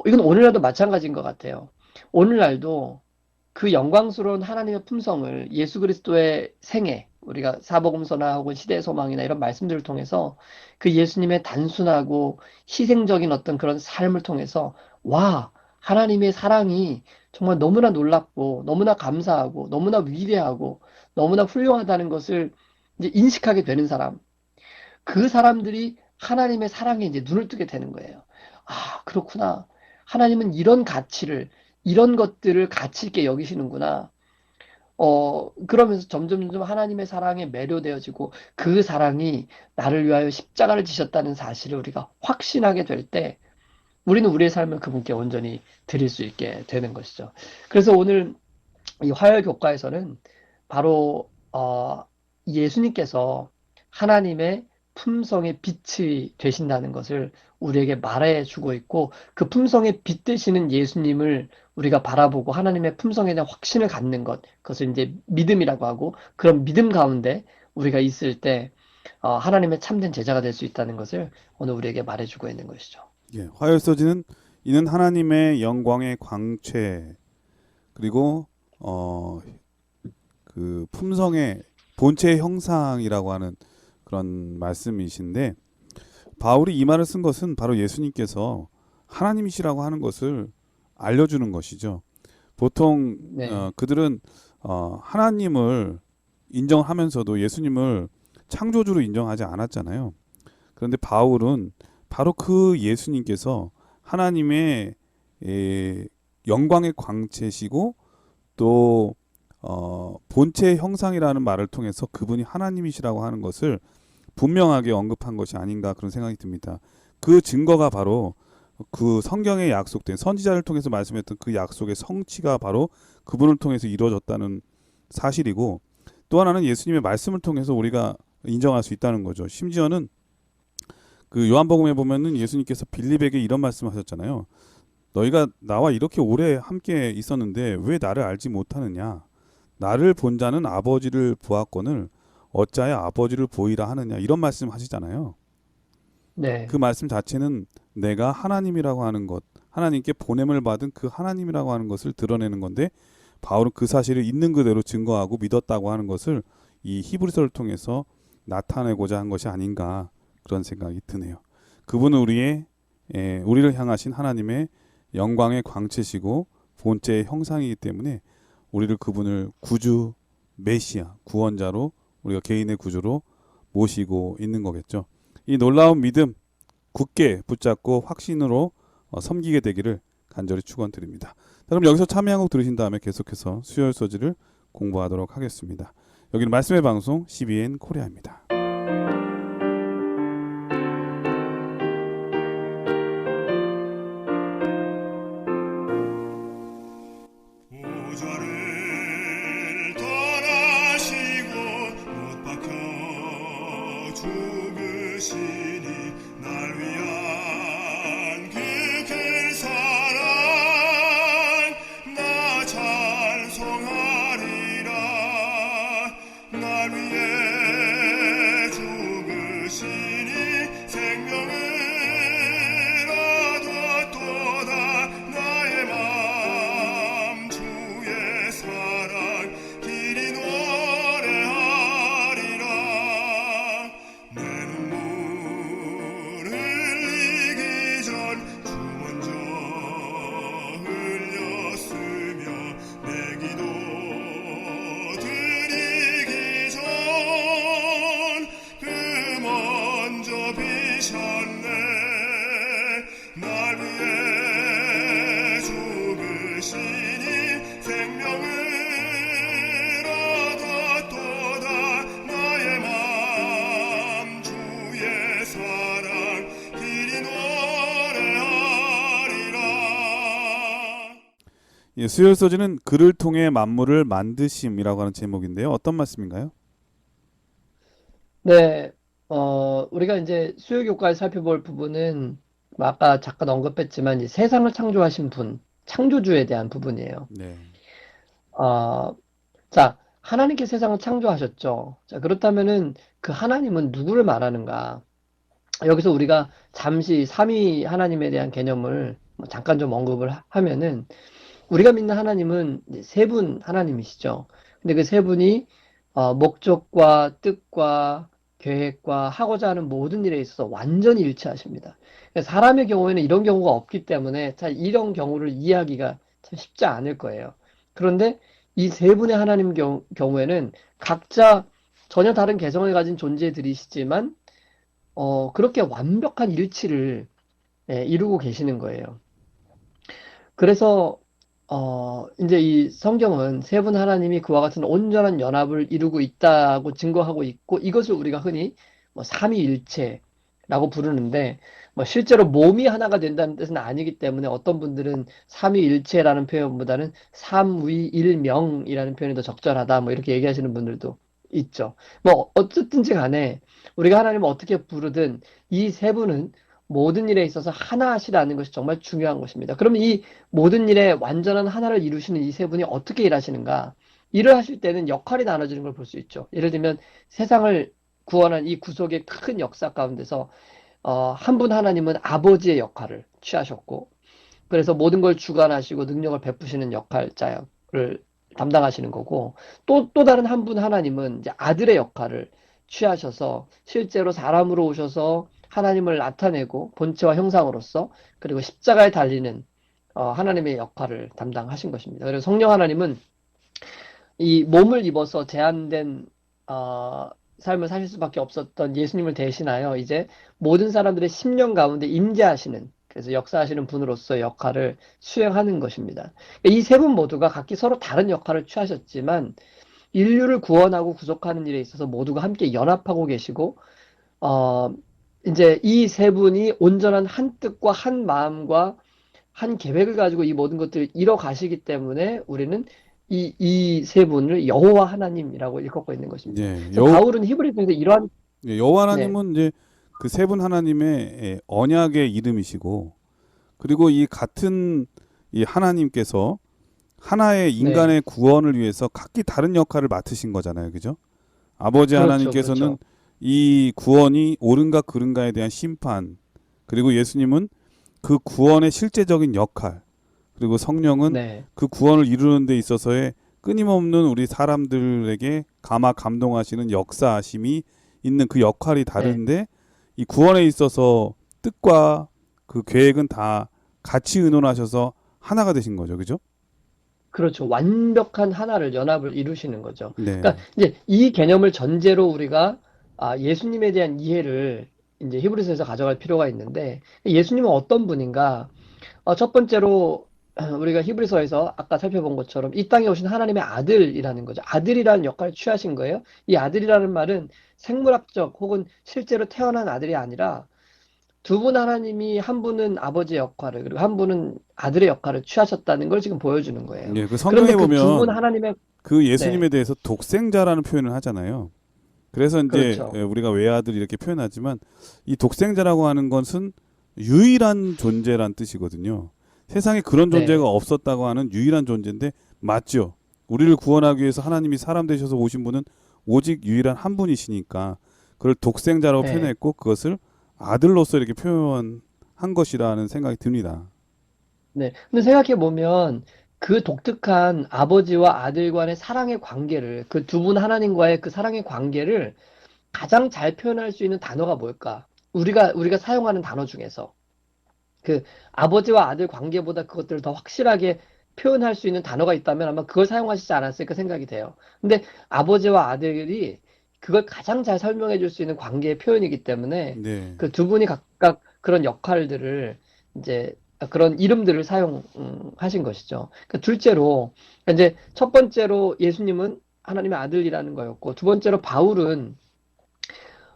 이건 오늘날도 마찬가지인 것 같아요. 오늘날도 그 영광스러운 하나님의 품성을 예수 그리스도의 생애, 우리가 사복음서나 혹은 시대의 소망이나 이런 말씀들을 통해서 그 예수님의 단순하고 희생적인 어떤 그런 삶을 통해서, 와, 하나님의 사랑이 정말 너무나 놀랍고 너무나 감사하고 너무나 위대하고 너무나 훌륭하다는 것을 이제 인식하게 되는 사람, 그 사람들이 하나님의 사랑에 이제 눈을 뜨게 되는 거예요. 아, 그렇구나. 하나님은 이런 가치를, 이런 것들을 가치 있게 여기시는구나. 그러면서 점점 하나님의 사랑에 매료되어지고, 그 사랑이 나를 위하여 십자가를 지셨다는 사실을 우리가 확신하게 될 때, 우리는 우리의 삶을 그분께 온전히 드릴 수 있게 되는 것이죠. 그래서 오늘 이 화요일 교과에서는 바로 예수님께서 하나님의 품성의 빛이 되신다는 것을 우리에게 말해주고 있고, 그 품성의 빛 되시는 예수님을 우리가 바라보고 하나님의 품성에 대한 확신을 갖는 것, 그것을 이제 믿음이라고 하고, 그런 믿음 가운데 우리가 있을 때 하나님의 참된 제자가 될 수 있다는 것을 오늘 우리에게 말해주고 있는 것이죠. 예, 화요일서지는 이는 하나님의 영광의 광채, 그리고 그 품성의 본체의 형상이라고 하는 그런 말씀이신데, 바울이 이 말을 쓴 것은 바로 예수님께서 하나님이시라고 하는 것을 알려주는 것이죠. 보통 네. 그들은 하나님을 인정하면서도 예수님을 창조주로 인정하지 않았잖아요. 그런데 바울은 바로 그 예수님께서 하나님의 영광의 광채시고, 또 본체의 형상이라는 말을 통해서 그분이 하나님이시라고 하는 것을 분명하게 언급한 것이 아닌가, 그런 생각이 듭니다. 그 증거가 바로 그 성경에 약속된, 선지자를 통해서 말씀했던 그 약속의 성취가 바로 그분을 통해서 이루어졌다는 사실이고, 또 하나는 예수님의 말씀을 통해서 우리가 인정할 수 있다는 거죠. 심지어는 그 요한복음에 보면은 예수님께서 빌립에게 이런 말씀하셨잖아요. 너희가 나와 이렇게 오래 함께 있었는데 왜 나를 알지 못하느냐? 나를 본 자는 아버지를 보았거늘 어찌하여 아버지를 보이라 하느냐? 이런 말씀 하시잖아요. 네. 그 말씀 자체는 내가 하나님이라고 하는 것, 하나님께 보냄을 받은 그 하나님이라고 하는 것을 드러내는 건데 바울은 그 사실을 있는 그대로 증거하고 믿었다고 하는 것을 이 히브리서를 통해서 나타내고자 한 것이 아닌가 그런 생각이 드네요. 그분은 우리를 향하신 하나님의 영광의 광채시고 본체의 형상이기 때문에 우리를 그분을 구주, 메시아, 구원자로 우리가 개인의 구주로 모시고 있는 거겠죠. 이 놀라운 믿음 굳게 붙잡고 확신으로 섬기게 되기를 간절히 축원드립니다. 그럼 여기서 참여하고 들으신 다음에 계속해서 수요일 서지를 공부하도록 하겠습니다. 여기는 말씀의 방송 CBN 코리아입니다. 보좌를 떠나시고 못 박혀 죽으시니 날 위한 그 큰 사랑 나 찬송하리라. 날 위해 죽으시니 생명을 얻었도다. 나의 맘 주의 사랑 길이 노래하리라. 내 눈물 흘리기 전 주 먼저 흘렸으며 내 기도 드리기 전 그 먼저 비셨네. 날 위해 죽으시니 생명을 얻었도다. 나의 맘 주의 사랑 길이 노래하리라. 예, 수요일 서지는 그를 통해 만물을 만드심이라고 하는 제목인데요. 어떤 말씀인가요? 네, 우리가 이제 수요 교과에 살펴볼 부분은 뭐 아까 잠깐 언급했지만 이 세상을 창조하신 분, 창조주에 대한 부분이에요. 네. 자, 하나님께 세상을 창조하셨죠. 자, 그렇다면은 그 하나님은 누구를 말하는가? 여기서 우리가 잠시 삼위 하나님에 대한 개념을 뭐 잠깐 좀 언급을 하면은 우리가 믿는 하나님은 이제 세 분 하나님이시죠. 근데 그 세 분이 목적과 뜻과 계획과 하고자 하는 모든 일에 있어서 완전히 일치하십니다. 그러니까 사람의 경우에는 이런 경우가 없기 때문에 참 이런 경우를 이해하기가 참 쉽지 않을 거예요. 그런데 이 세 분의 하나님 경우에는 각자 전혀 다른 개성을 가진 존재들이시지만 그렇게 완벽한 일치를 이루고 계시는 거예요. 그래서 이제 이 성경은 세 분 하나님이 그와 같은 온전한 연합을 이루고 있다고 증거하고 있고 이것을 우리가 흔히 뭐 삼위일체라고 부르는데 뭐 실제로 몸이 하나가 된다는 뜻은 아니기 때문에 어떤 분들은 삼위일체라는 표현보다는 삼위일명이라는 표현이 더 적절하다 뭐 이렇게 얘기하시는 분들도 있죠. 뭐 어쨌든지 간에 우리가 하나님을 어떻게 부르든 이 세 분은 모든 일에 있어서 하나시라는 것이 정말 중요한 것입니다. 그러면 이 모든 일에 완전한 하나를 이루시는 이 세 분이 어떻게 일하시는가? 일을 하실 때는 역할이 나눠지는 걸 볼 수 있죠. 예를 들면 세상을 구원한 이 구속의 큰 역사 가운데서 한 분 하나님은 아버지의 역할을 취하셨고 그래서 모든 걸 주관하시고 능력을 베푸시는 역할자를 담당하시는 거고 또 다른 한 분 하나님은 이제 아들의 역할을 취하셔서 실제로 사람으로 오셔서 하나님을 나타내고 본체와 형상으로서 그리고 십자가에 달리는 하나님의 역할을 담당하신 것입니다. 그래서 성령 하나님은 이 몸을 입어서 제한된 삶을 사실 수밖에 없었던 예수님을 대신하여 이제 모든 사람들의 심령 가운데 임재하시는 그래서 역사하시는 분으로서의 역할을 수행하는 것입니다. 이 세 분 모두가 각기 서로 다른 역할을 취하셨지만 인류를 구원하고 구속하는 일에 있어서 모두가 함께 연합하고 계시고 이제 이 세 분이 온전한 한 뜻과 한 마음과 한 계획을 가지고 이 모든 것들을 이뤄 가시기 때문에 우리는 이 세 분을 여호와 하나님이라고 일컫고 있는 것입니다. 예, 그래서 바울은 히브리서에서 이러한 여호와 하나님은 이제 그 세 분 하나님의 언약의 이름이시고 그리고 이 같은 이 하나님께서 하나의 인간의 구원을 위해서 각기 다른 역할을 맡으신 거잖아요. 그죠? 아버지 그렇죠, 하나님께서는 그렇죠. 이 구원이 옳은가 그른가에 대한 심판 그리고 예수님은 그 구원의 실제적인 역할, 그리고 성령은 네. 그 구원을 이루는 데 있어서의 끊임없는 우리 사람들에게 감화 감동하시는 역사하심이 있는 그 역할이 다른데 이 구원에 있어서 뜻과 그 계획은 다 같이 의논하셔서 하나가 되신 거죠. 그죠? 그렇죠. 완벽한 하나를 연합을 이루시는 거죠. 네. 그러니까 이제 이 개념을 전제로 우리가 예수님에 대한 이해를 이제 히브리서에서 가져갈 필요가 있는데 예수님은 어떤 분인가? 첫 번째로 우리가 히브리서에서 아까 살펴본 것처럼 이 땅에 오신 하나님의 아들이라는 거죠. 아들이라는 역할을 취하신 거예요. 이 아들이라는 말은 생물학적 혹은 실제로 태어난 아들이 아니라 두 분 하나님이 한 분은 아버지의 역할을 그리고 한 분은 아들의 역할을 취하셨다는 걸 지금 보여주는 거예요. 예, 그 그런데 성경에 그 두 분 보면 하나님의 그 네, 예수님에 대해서 독생자라는 표현을 하잖아요. 그래서 이제 그렇죠. 우리가 외아들 이렇게 표현하지만 이 독생자라고 하는 것은 유일한 존재란 뜻이거든요. 세상에 그런 존재가 네, 없었다고 하는 유일한 존재인데 맞죠. 우리를 구원하기 위해서 하나님이 사람 되셔서 오신 분은 오직 유일한 한 분이시니까 그걸 독생자라고 네, 표현했고 그것을 아들로서 이렇게 표현한 것이라는 생각이 듭니다. 네. 근데 생각해 보면 그 독특한 아버지와 아들 간의 사랑의 관계를 그 두 분 하나님과의 그 사랑의 관계를 가장 잘 표현할 수 있는 단어가 뭘까? 우리가 사용하는 단어 중에서 그 아버지와 아들 관계보다 그것들을 더 확실하게 표현할 수 있는 단어가 있다면 아마 그걸 사용하시지 않았을까 생각이 돼요. 근데 아버지와 아들이 그걸 가장 잘 설명해 줄 수 있는 관계의 표현이기 때문에 네. 그 두 분이 각각 그런 역할들을 이제 그런 이름들을 사용하신 것이죠. 그 둘째로 이제 첫 번째로 예수님은 하나님의 아들이라는 거였고 두 번째로 바울은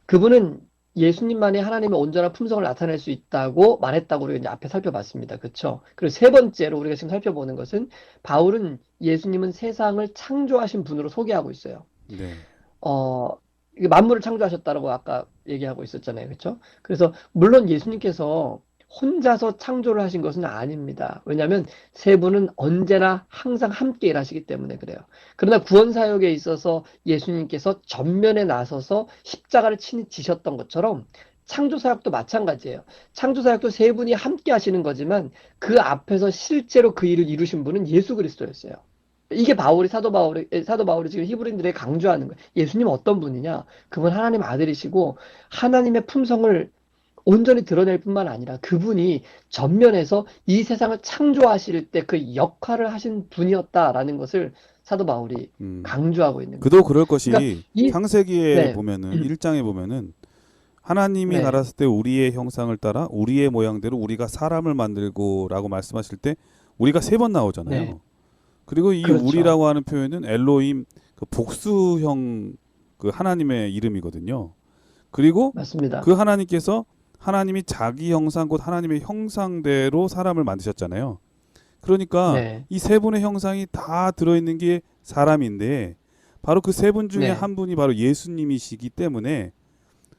그분은 예수님만이 하나님의 온전한 품성을 나타낼 수 있다고 말했다고 우리가 이제 앞에 살펴봤습니다. 그렇죠? 그리고 세 번째로 우리가 지금 살펴보는 것은 바울은 예수님은 세상을 창조하신 분으로 소개하고 있어요. 네. 어, 이게 만물을 창조하셨다라고 아까 얘기하고 있었잖아요. 그렇죠? 그래서 물론 예수님께서 혼자서 창조를 하신 것은 아닙니다. 왜냐하면 세 분은 언제나 항상 함께 일하시기 때문에 그래요. 그러나 구원 사역에 있어서 예수님께서 전면에 나서서 십자가를 친히 지셨던 것처럼 창조 사역도 마찬가지예요. 창조 사역도 세 분이 함께 하시는 거지만 그 앞에서 실제로 그 일을 이루신 분은 예수 그리스도였어요. 이게 사도 바울이 지금 히브리인들에게 강조하는 거예요. 예수님은 어떤 분이냐? 그분 하나님 아들이시고 하나님의 품성을 온전히 드러낼 뿐만 아니라 그분이 전면에서 이 세상을 창조하실 때 그 역할을 하신 분이었다라는 것을 사도 바울이 음. 강조하고 있는 그도 거죠. 그럴 그러니까 것이 이 창세기에 네, 보면은 1장에 보면은 하나님이 네, 가랐을 때 우리의 형상을 따라 우리의 모양대로 우리가 사람을 만들고라고 말씀하실 때 우리가 3번 나오잖아요. 네, 그리고 이 그렇죠. 우리라고 하는 표현은 엘로힘 그 복수형 그 하나님의 이름이거든요. 그리고 맞습니다. 그 하나님께서 하나님이 자기 형상 곧 하나님의 형상대로 사람을 만드셨잖아요. 그러니까 네, 이 세 분의 형상이 다 들어있는 게 사람인데 바로 그 세 분 중에 네, 한 분이 바로 예수님이시기 때문에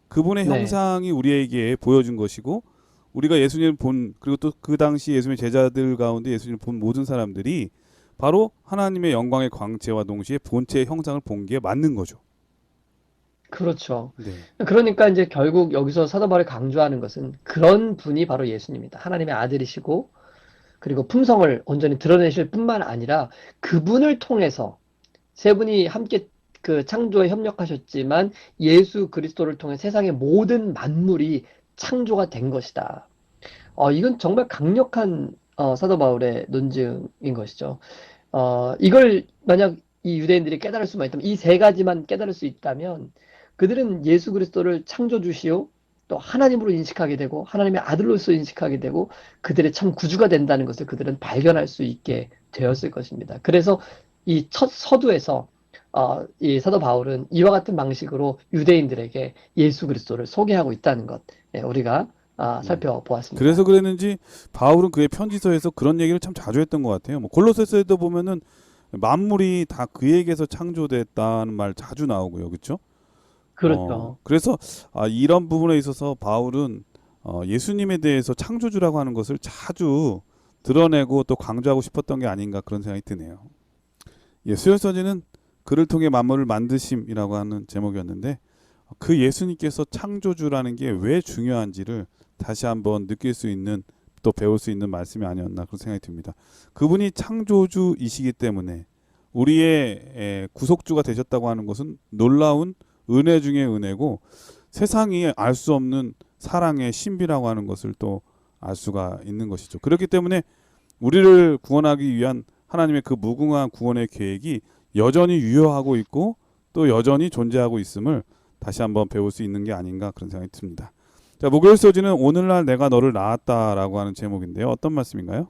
그분의 네, 형상이 우리에게 보여준 것이고 우리가 예수님을 본 그리고 또 그 당시 예수님의 제자들 가운데 예수님을 본 모든 사람들이 바로 하나님의 영광의 광채와 동시에 본체의 형상을 본 게 맞는 거죠. 그렇죠. 네. 그러니까 이제 결국 여기서 사도 바울이 강조하는 것은 그런 분이 바로 예수님이다. 하나님의 아들이시고 그리고 품성을 온전히 드러내실 뿐만 아니라 그분을 통해서 세 분이 함께 그 창조에 협력하셨지만 예수 그리스도를 통해 세상의 모든 만물이 창조가 된 것이다. 이건 정말 강력한 사도 바울의 논증인 것이죠. 이걸 만약 이 유대인들이 깨달을 수만 있다면 이 세 가지만 깨달을 수 있다면 그들은 예수 그리스도를 창조주시오 또 하나님으로 인식하게 되고 하나님의 아들로서 인식하게 되고 그들의 참 구주가 된다는 것을 그들은 발견할 수 있게 되었을 것입니다. 그래서 이 첫 서두에서 이 사도 바울은 이와 같은 방식으로 유대인들에게 예수 그리스도를 소개하고 있다는 것 우리가 살펴보았습니다. 그래서 그랬는지 바울은 그의 편지서에서 그런 얘기를 참 자주 했던 것 같아요. 뭐 골로새서에도 보면은 만물이 다 그에게서 창조됐다는 말 자주 나오고요, 그렇죠? 그렇죠. 그래서 이런 부분에 있어서 바울은 예수님에 대해서 창조주라고 하는 것을 자주 드러내고 또 강조하고 싶었던 게 아닌가 그런 생각이 드네요. 예, 수요서지는 그를 통해 만물을 만드심이라고 하는 제목이었는데 그 예수님께서 창조주라는 게 왜 중요한지를 다시 한번 느낄 수 있는 또 배울 수 있는 말씀이 아니었나 그런 생각이 듭니다. 그분이 창조주이시기 때문에 우리의 구속주가 되셨다고 하는 것은 놀라운 은혜 중의 은혜고 세상이 알 수 없는 사랑의 신비라고 하는 것을 또 알 수가 있는 것이죠. 그렇기 때문에 우리를 구원하기 위한 하나님의 그 무궁한 구원의 계획이 여전히 유효하고 있고 또 여전히 존재하고 있음을 다시 한번 배울 수 있는 게 아닌가 그런 생각이 듭니다. 자, 목요일 소지는 오늘날 내가 너를 낳았다라고 하는 제목인데요. 어떤 말씀인가요?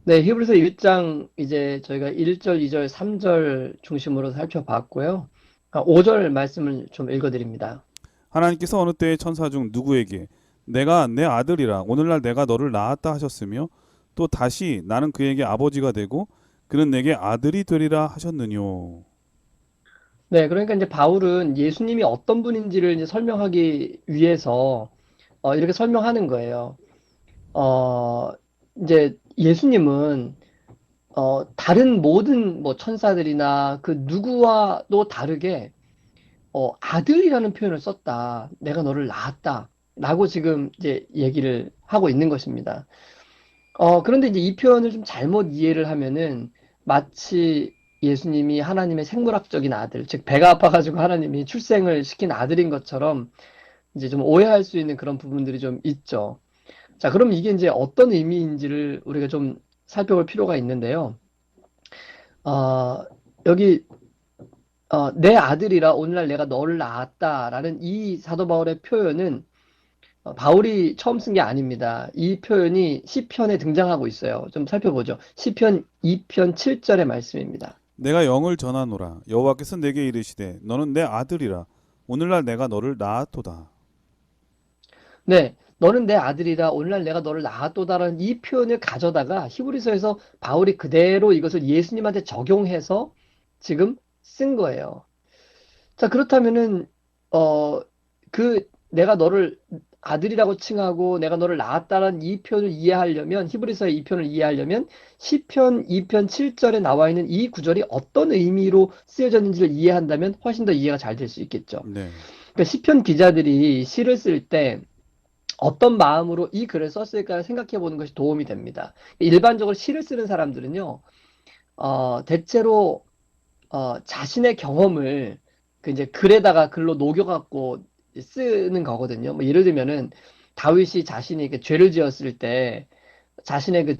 네, 히브리서 1장 이제 저희가 1절, 2절, 3절 중심으로 살펴봤고요. 5절 말씀을 좀 읽어드립니다. 하나님께서 어느 때의 천사 중 누구에게 내가 내 아들이라 오늘날 내가 너를 낳았다 하셨으며 또 다시 나는 그에게 아버지가 되고 그는 내게 아들이 되리라 하셨느뇨. 네, 그러니까 이제 바울은 예수님이 어떤 분인지를 이제 설명하기 위해서 이렇게 설명하는 거예요. 어, 이제 예수님은 다른 모든 뭐 천사들이나 그 누구와도 다르게 아들이라는 표현을 썼다. 내가 너를 낳았다. 라고 지금 이제 얘기를 하고 있는 것입니다. 그런데 이제 이 표현을 좀 잘못 이해를 하면은 마치 예수님이 하나님의 생물학적인 아들, 즉 배가 아파가지고 하나님이 출생을 시킨 아들인 것처럼 이제 좀 오해할 수 있는 그런 부분들이 좀 있죠. 자, 그럼 이게 이제 어떤 의미인지를 우리가 좀 살펴볼 필요가 있는데요. 어, 여기 내 아들이라 오늘날 내가 너를 낳았다라는 이 사도 바울의 표현은 바울이 처음 쓴 게 아닙니다. 이 표현이 시편에 등장하고 있어요. 좀 살펴보죠. 시편 2편 7절의 말씀입니다. 내가 영을 전하노라 여호와께서 내게 이르시되 너는 내 아들이라 오늘날 내가 너를 낳았도다. 네, 너는 내 아들이라 오늘날 내가 너를 낳았도다라는 이 표현을 가져다가 히브리서에서 바울이 그대로 이것을 예수님한테 적용해서 지금 쓴 거예요. 자, 그렇다면은 내가 너를 아들이라고 칭하고 내가 너를 낳았다는 이 표현을 이해하려면 히브리서의 이 표현을 이해하려면 시편 2편 7절에 나와 있는 이 구절이 어떤 의미로 쓰여졌는지를 이해한다면 훨씬 더 이해가 잘 될 수 있겠죠. 네. 그러니까 시편 기자들이 시를 쓸 때 어떤 마음으로 이 글을 썼을까 생각해 보는 것이 도움이 됩니다. 일반적으로 시를 쓰는 사람들은요, 대체로 자신의 경험을 그 이제 글로 녹여갖고 쓰는 거거든요. 뭐 예를 들면은 다윗이 자신이 그 죄를 지었을 때 자신의 그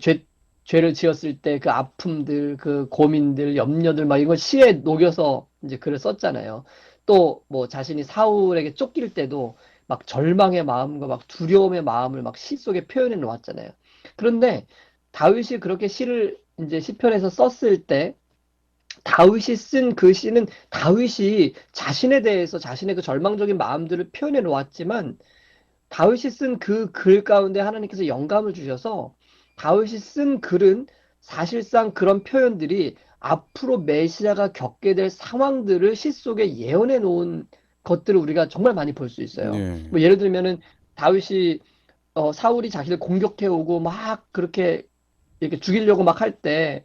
죄를 지었을 때 그 아픔들, 그 고민들, 염려들 막 이걸 시에 녹여서 이제 글을 썼잖아요. 또 뭐 자신이 사울에게 쫓길 때도 막 절망의 마음과 막 두려움의 마음을 막 시 속에 표현해 놓았잖아요. 그런데 다윗이 그렇게 시를 이제 시편에서 썼을 때 다윗이 쓴 그 시는 다윗이 자신에 대해서 자신의 그 절망적인 마음들을 표현해 놓았지만 다윗이 쓴 그 글 가운데 하나님께서 영감을 주셔서 다윗이 쓴 글은 사실상 그런 표현들이 앞으로 메시아가 겪게 될 상황들을 시 속에 예언해 놓은 것들을 우리가 정말 많이 볼 수 있어요. 네. 뭐 예를 들면은 다윗이 사울이 자신을 공격해 오고 막 그렇게 이렇게 죽이려고 막 할 때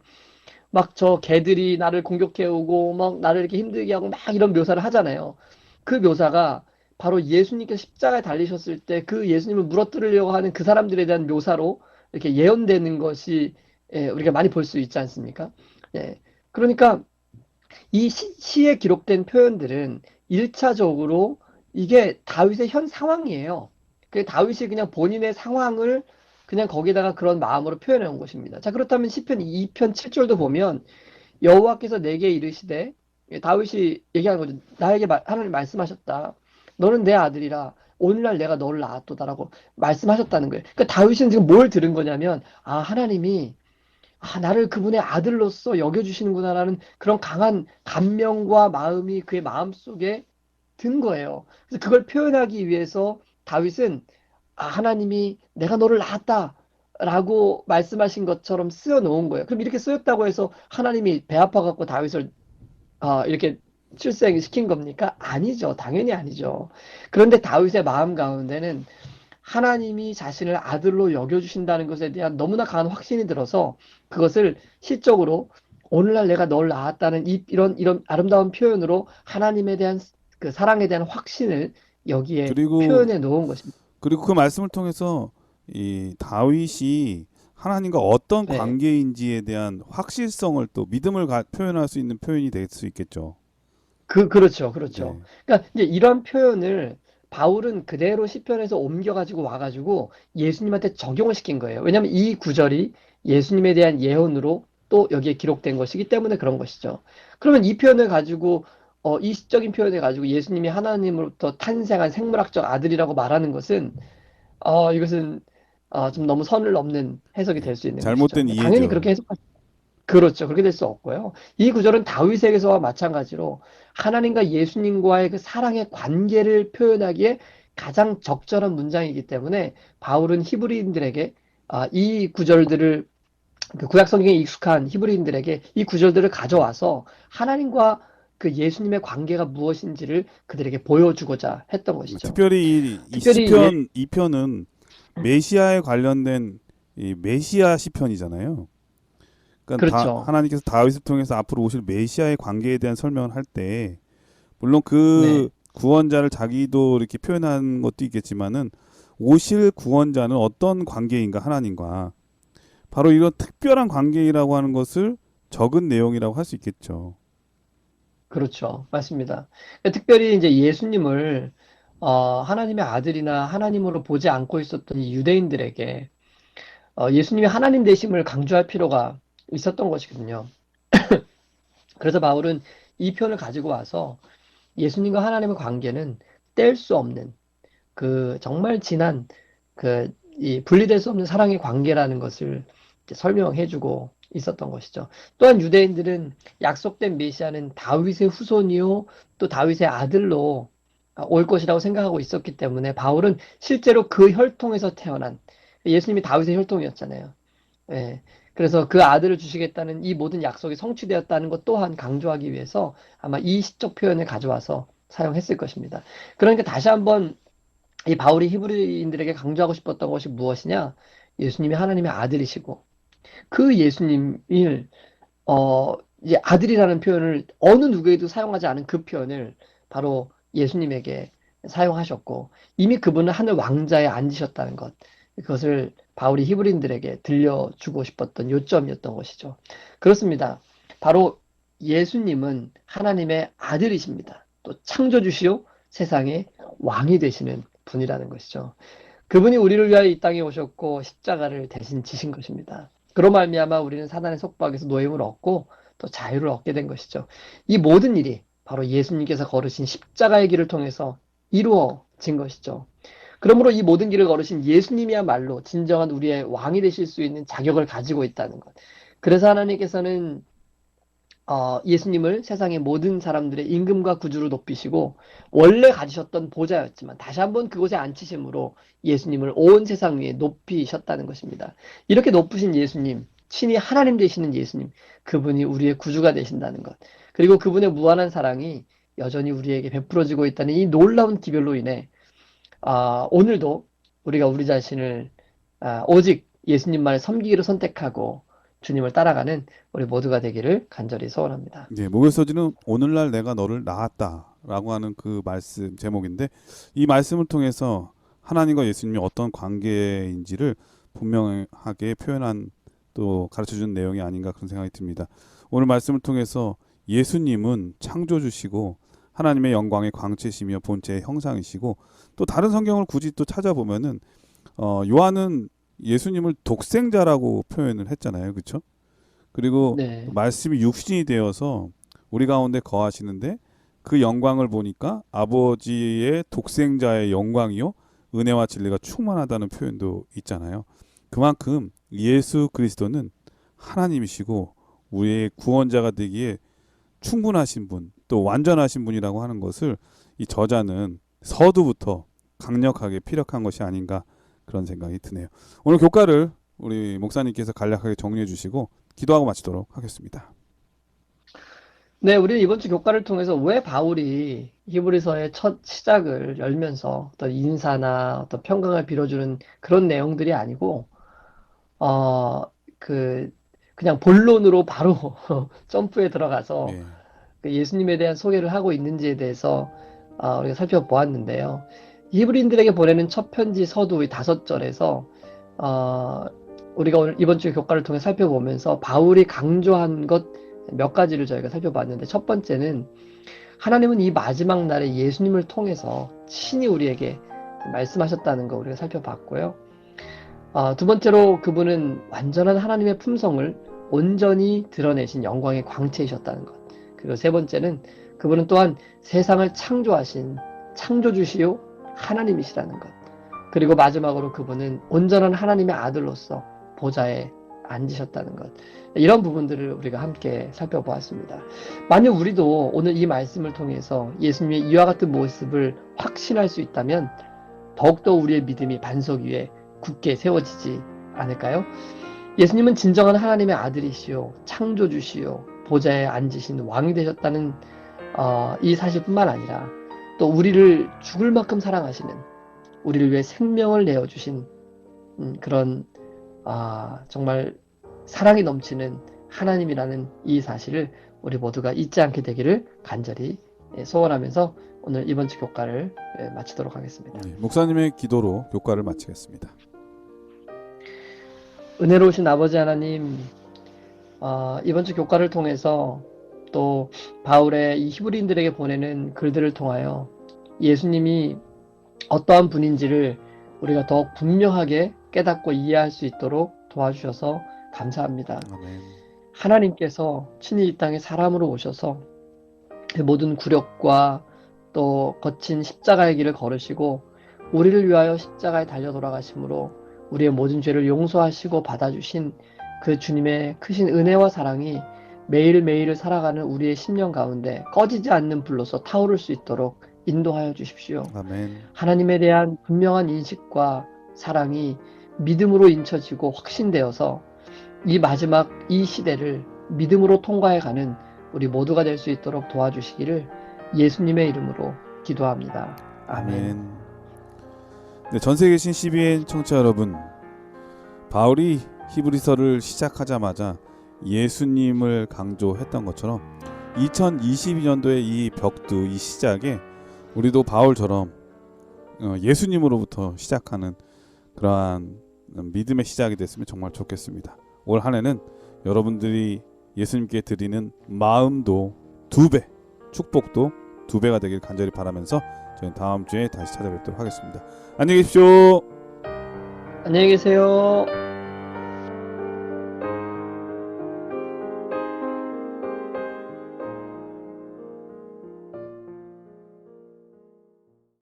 막 저 개들이 나를 공격해 오고 막 나를 이렇게 힘들게 하고 막 이런 묘사를 하잖아요. 그 묘사가 바로 예수님께서 십자가에 달리셨을 때 그 예수님을 무너뜨리려고 하는 그 사람들에 대한 묘사로 이렇게 예언되는 것이 우리가 많이 볼 수 있지 않습니까? 예. 그러니까 이 시에 기록된 표현들은 1차적으로 이게 다윗의 현 상황이에요. 그 다윗이 그냥 본인의 상황을 그냥 거기다가 그런 마음으로 표현해 온 것입니다. 자, 그렇다면 시편 2편 7절도 보면 여호와께서 내게 이르시되 다윗이 얘기하는 거죠. 나에게 하나님 말씀하셨다. 너는 내 아들이라 오늘날 내가 너를 낳았도다라고 말씀하셨다는 거예요. 그러니까 다윗은 지금 뭘 들은 거냐면 하나님이 나를 그분의 아들로서 여겨주시는구나라는 그런 강한 감명과 마음이 그의 마음속에 든 거예요. 그래서 그걸 표현하기 위해서 다윗은 하나님이 내가 너를 낳았다 라고 말씀하신 것처럼 쓰여 놓은 거예요. 그럼 이렇게 쓰였다고 해서 하나님이 배 아파갖고 다윗을 이렇게 출생시킨 겁니까? 아니죠. 당연히 아니죠. 그런데 다윗의 마음 가운데는 하나님이 자신을 아들로 여겨주신다는 것에 대한 너무나 강한 확신이 들어서 그것을 시적으로 오늘날 내가 널 낳았다는 이런 아름다운 표현으로 하나님에 대한 그 사랑에 대한 확신을 여기에 그리고 표현해 놓은 것입니다. 그리고 그 말씀을 통해서 이 다윗이 하나님과 어떤 네. 관계인지에 대한 확실성을 또 믿음을 표현할 수 있는 표현이 될 수 있겠죠. 그렇죠, 그렇죠. 네. 그러니까 이제 이런 표현을 바울은 그대로 시편에서 옮겨가지고 와가지고 예수님한테 적용을 시킨 거예요. 왜냐하면 이 구절이 예수님에 대한 예언으로 또 여기에 기록된 것이기 때문에 그런 것이죠. 그러면 이 표현을 가지고 이 시적인 표현을 가지고 예수님이 하나님으로부터 탄생한 생물학적 아들이라고 말하는 것은 이것은 좀 너무 선을 넘는 해석이 될 수 있는 것이죠. 잘못된 당연히 그렇게 이해죠. 해석할 그렇죠. 그렇게 될 수 없고요. 이 구절은 다윗에게서와 마찬가지로 하나님과 예수님과의 그 사랑의 관계를 표현하기에 가장 적절한 문장이기 때문에 바울은 히브리인들에게 이 구절들을 그 구약 성경에 익숙한 히브리인들에게 이 구절들을 가져와서 하나님과 그 예수님의 관계가 무엇인지를 그들에게 보여주고자 했던 것이죠. 특별히 이 특별히 시편 2편은 메시아에 관련된 이 메시아 시편이잖아요. 그러니까 그렇죠. 하나님께서 다윗을 통해서 앞으로 오실 메시아의 관계에 대한 설명을 할 때 물론 네. 그 구원자를 자기도 이렇게 표현한 것도 있겠지만은 오실 구원자는 어떤 관계인가 하나님과 바로 이런 특별한 관계이라고 하는 것을 적은 내용이라고 할 수 있겠죠. 그렇죠. 맞습니다. 특별히 이제 예수님을 하나님의 아들이나 하나님으로 보지 않고 있었던 이 유대인들에게 예수님이 하나님 되심을 강조할 필요가 있었던 것이거든요. 그래서 바울은 이 표현을 가지고 와서 예수님과 하나님의 관계는 뗄 수 없는 그 정말 진한 그 이 분리될 수 없는 사랑의 관계라는 것을 이제 설명해주고 있었던 것이죠. 또한 유대인들은 약속된 메시아는 다윗의 후손이요 또 다윗의 아들로 올 것이라고 생각하고 있었기 때문에 바울은 실제로 그 혈통에서 태어난 예수님이 다윗의 혈통이었잖아요. 예. 그래서 그 아들을 주시겠다는 이 모든 약속이 성취되었다는 것 또한 강조하기 위해서 아마 이 시적 표현을 가져와서 사용했을 것입니다. 그러니까 다시 한번 이 바울이 히브리인들에게 강조하고 싶었던 것이 무엇이냐? 예수님이 하나님의 아들이시고 그 예수님을 어 이제 아들이라는 표현을 어느 누구에도 사용하지 않은 그 표현을 바로 예수님에게 사용하셨고 이미 그분은 하늘 왕자에 앉으셨다는 것 그것을 바울이 히브리인들에게 들려주고 싶었던 요점이었던 것이죠. 그렇습니다. 바로 예수님은 하나님의 아들이십니다. 또 창조주시오 세상의 왕이 되시는 분이라는 것이죠. 그분이 우리를 위하여 이 땅에 오셨고 십자가를 대신 지신 것입니다. 그로 말미암아 우리는 사단의 속박에서 노임을 얻고 또 자유를 얻게 된 것이죠. 이 모든 일이 바로 예수님께서 걸으신 십자가의 길을 통해서 이루어진 것이죠. 그러므로 이 모든 길을 걸으신 예수님이야말로 진정한 우리의 왕이 되실 수 있는 자격을 가지고 있다는 것. 그래서 하나님께서는 예수님을 세상의 모든 사람들의 임금과 구주로 높이시고 원래 가지셨던 보좌였지만 다시 한번 그곳에 앉히심으로 예수님을 온 세상 위에 높이셨다는 것입니다. 이렇게 높으신 예수님, 친히 하나님 되시는 예수님, 그분이 우리의 구주가 되신다는 것. 그리고 그분의 무한한 사랑이 여전히 우리에게 베풀어지고 있다는 이 놀라운 기별로 인해 오늘도 우리가 우리 자신을 오직 예수님만을 섬기기로 선택하고 주님을 따라가는 우리 모두가 되기를 간절히 소원합니다. 네, 목요서지는 오늘날 내가 너를 낳았다라고 하는 그 말씀 제목인데 이 말씀을 통해서 하나님과 예수님이 어떤 관계인지를 분명하게 표현한 또 가르쳐주는 내용이 아닌가 그런 생각이 듭니다. 오늘 말씀을 통해서 예수님은 창조주시고 하나님의 영광의 광채시며 본체의 형상이시고 또 다른 성경을 굳이 또 찾아보면은 요한은 예수님을 독생자라고 표현을 했잖아요. 그렇죠? 그리고 네, 말씀이 육신이 되어서 우리 가운데 거하시는데 그 영광을 보니까 아버지의 독생자의 영광이요 은혜와 진리가 충만하다는 표현도 있잖아요. 그만큼 예수 그리스도는 하나님이시고 우리의 구원자가 되기에 충분하신 분, 또 완전하신 분이라고 하는 것을 이 저자는 서두부터 강력하게 피력한 것이 아닌가 그런 생각이 드네요. 오늘 교과를 우리 목사님께서 간략하게 정리해 주시고 기도하고 마치도록 하겠습니다. 네, 우리는 이번 주 교과를 통해서 왜 바울이 히브리서의 첫 시작을 열면서 어떤 인사나 어떤 평강을 빌어주는 그런 내용들이 아니고, 어, 그, 그냥 본론으로 바로 점프에 들어가서 예. 그 예수님에 대한 소개를 하고 있는지에 대해서 우리가 살펴보았는데요. 히브리인들에게 보내는 첫 편지 서두 의 5절에서 우리가 오늘 이번 주 교과를 통해 살펴보면서 바울이 강조한 것 몇 가지를 저희가 살펴봤는데, 첫 번째는 하나님은 이 마지막 날에 예수님을 통해서 친히 우리에게 말씀하셨다는 거 우리가 살펴봤고요. 두 번째로 그분은 완전한 하나님의 품성을 온전히 드러내신 영광의 광채이셨다는 것. 그리고 세 번째는 그분은 또한 세상을 창조하신 창조주시요 하나님이시라는 것. 그리고 마지막으로 그분은 온전한 하나님의 아들로서 보좌에 앉으셨다는 것. 이런 부분들을 우리가 함께 살펴보았습니다. 만약 우리도 오늘 이 말씀을 통해서 예수님의 이와 같은 모습을 확신할 수 있다면 더욱더 우리의 믿음이 반석 위에 굳게 세워지지 않을까요? 예수님은 진정한 하나님의 아들이시요 창조주시요 보좌에 앉으신 왕이 되셨다는 이 사실뿐만 아니라 또 우리를 죽을 만큼 사랑하시는, 우리를 위해 생명을 내어주신 그런 정말 사랑이 넘치는 하나님이라는 이 사실을 우리 모두가 잊지 않게 되기를 간절히 소원하면서 오늘 이번 주 교과를 마치도록 하겠습니다. 네, 목사님의 기도로 교과를 마치겠습니다. 은혜로우신 아버지 하나님, 이번 주 교과를 통해서 또 바울의 이 히브리인들에게 보내는 글들을 통하여 예수님이 어떠한 분인지를 우리가 더욱 분명하게 깨닫고 이해할 수 있도록 도와주셔서 감사합니다. 아멘. 하나님께서 친히 이 땅에 사람으로 오셔서 모든 굴욕과 또 거친 십자가의 길을 걸으시고 우리를 위하여 십자가에 달려 돌아가심으로 우리의 모든 죄를 용서하시고 받아주신 그 주님의 크신 은혜와 사랑이 매일매일을 살아가는 우리의 심령 가운데 꺼지지 않는 불로서 타오를 수 있도록 인도하여 주십시오. 아멘. 하나님에 대한 분명한 인식과 사랑이 믿음으로 인쳐지고 확신되어서 이 마지막 이 시대를 믿음으로 통과해가는 우리 모두가 될 수 있도록 도와주시기를 예수님의 이름으로 기도합니다. 아멘. 네, 전 세계 계신 CBN 청취자 여러분, 바울이 히브리서를 시작하자마자 예수님을 강조했던 것처럼 2022년도의 이 벽두, 이 시작에 우리도 바울처럼 예수님으로부터 시작하는 그러한 믿음의 시작이 됐으면 정말 좋겠습니다. 올 한 해는 여러분들이 예수님께 드리는 마음도 2배, 축복도 2배가 되길 간절히 바라면서 저희는 다음 주에 다시 찾아뵙도록 하겠습니다. 안녕히 계십시오. 안녕히 계세요.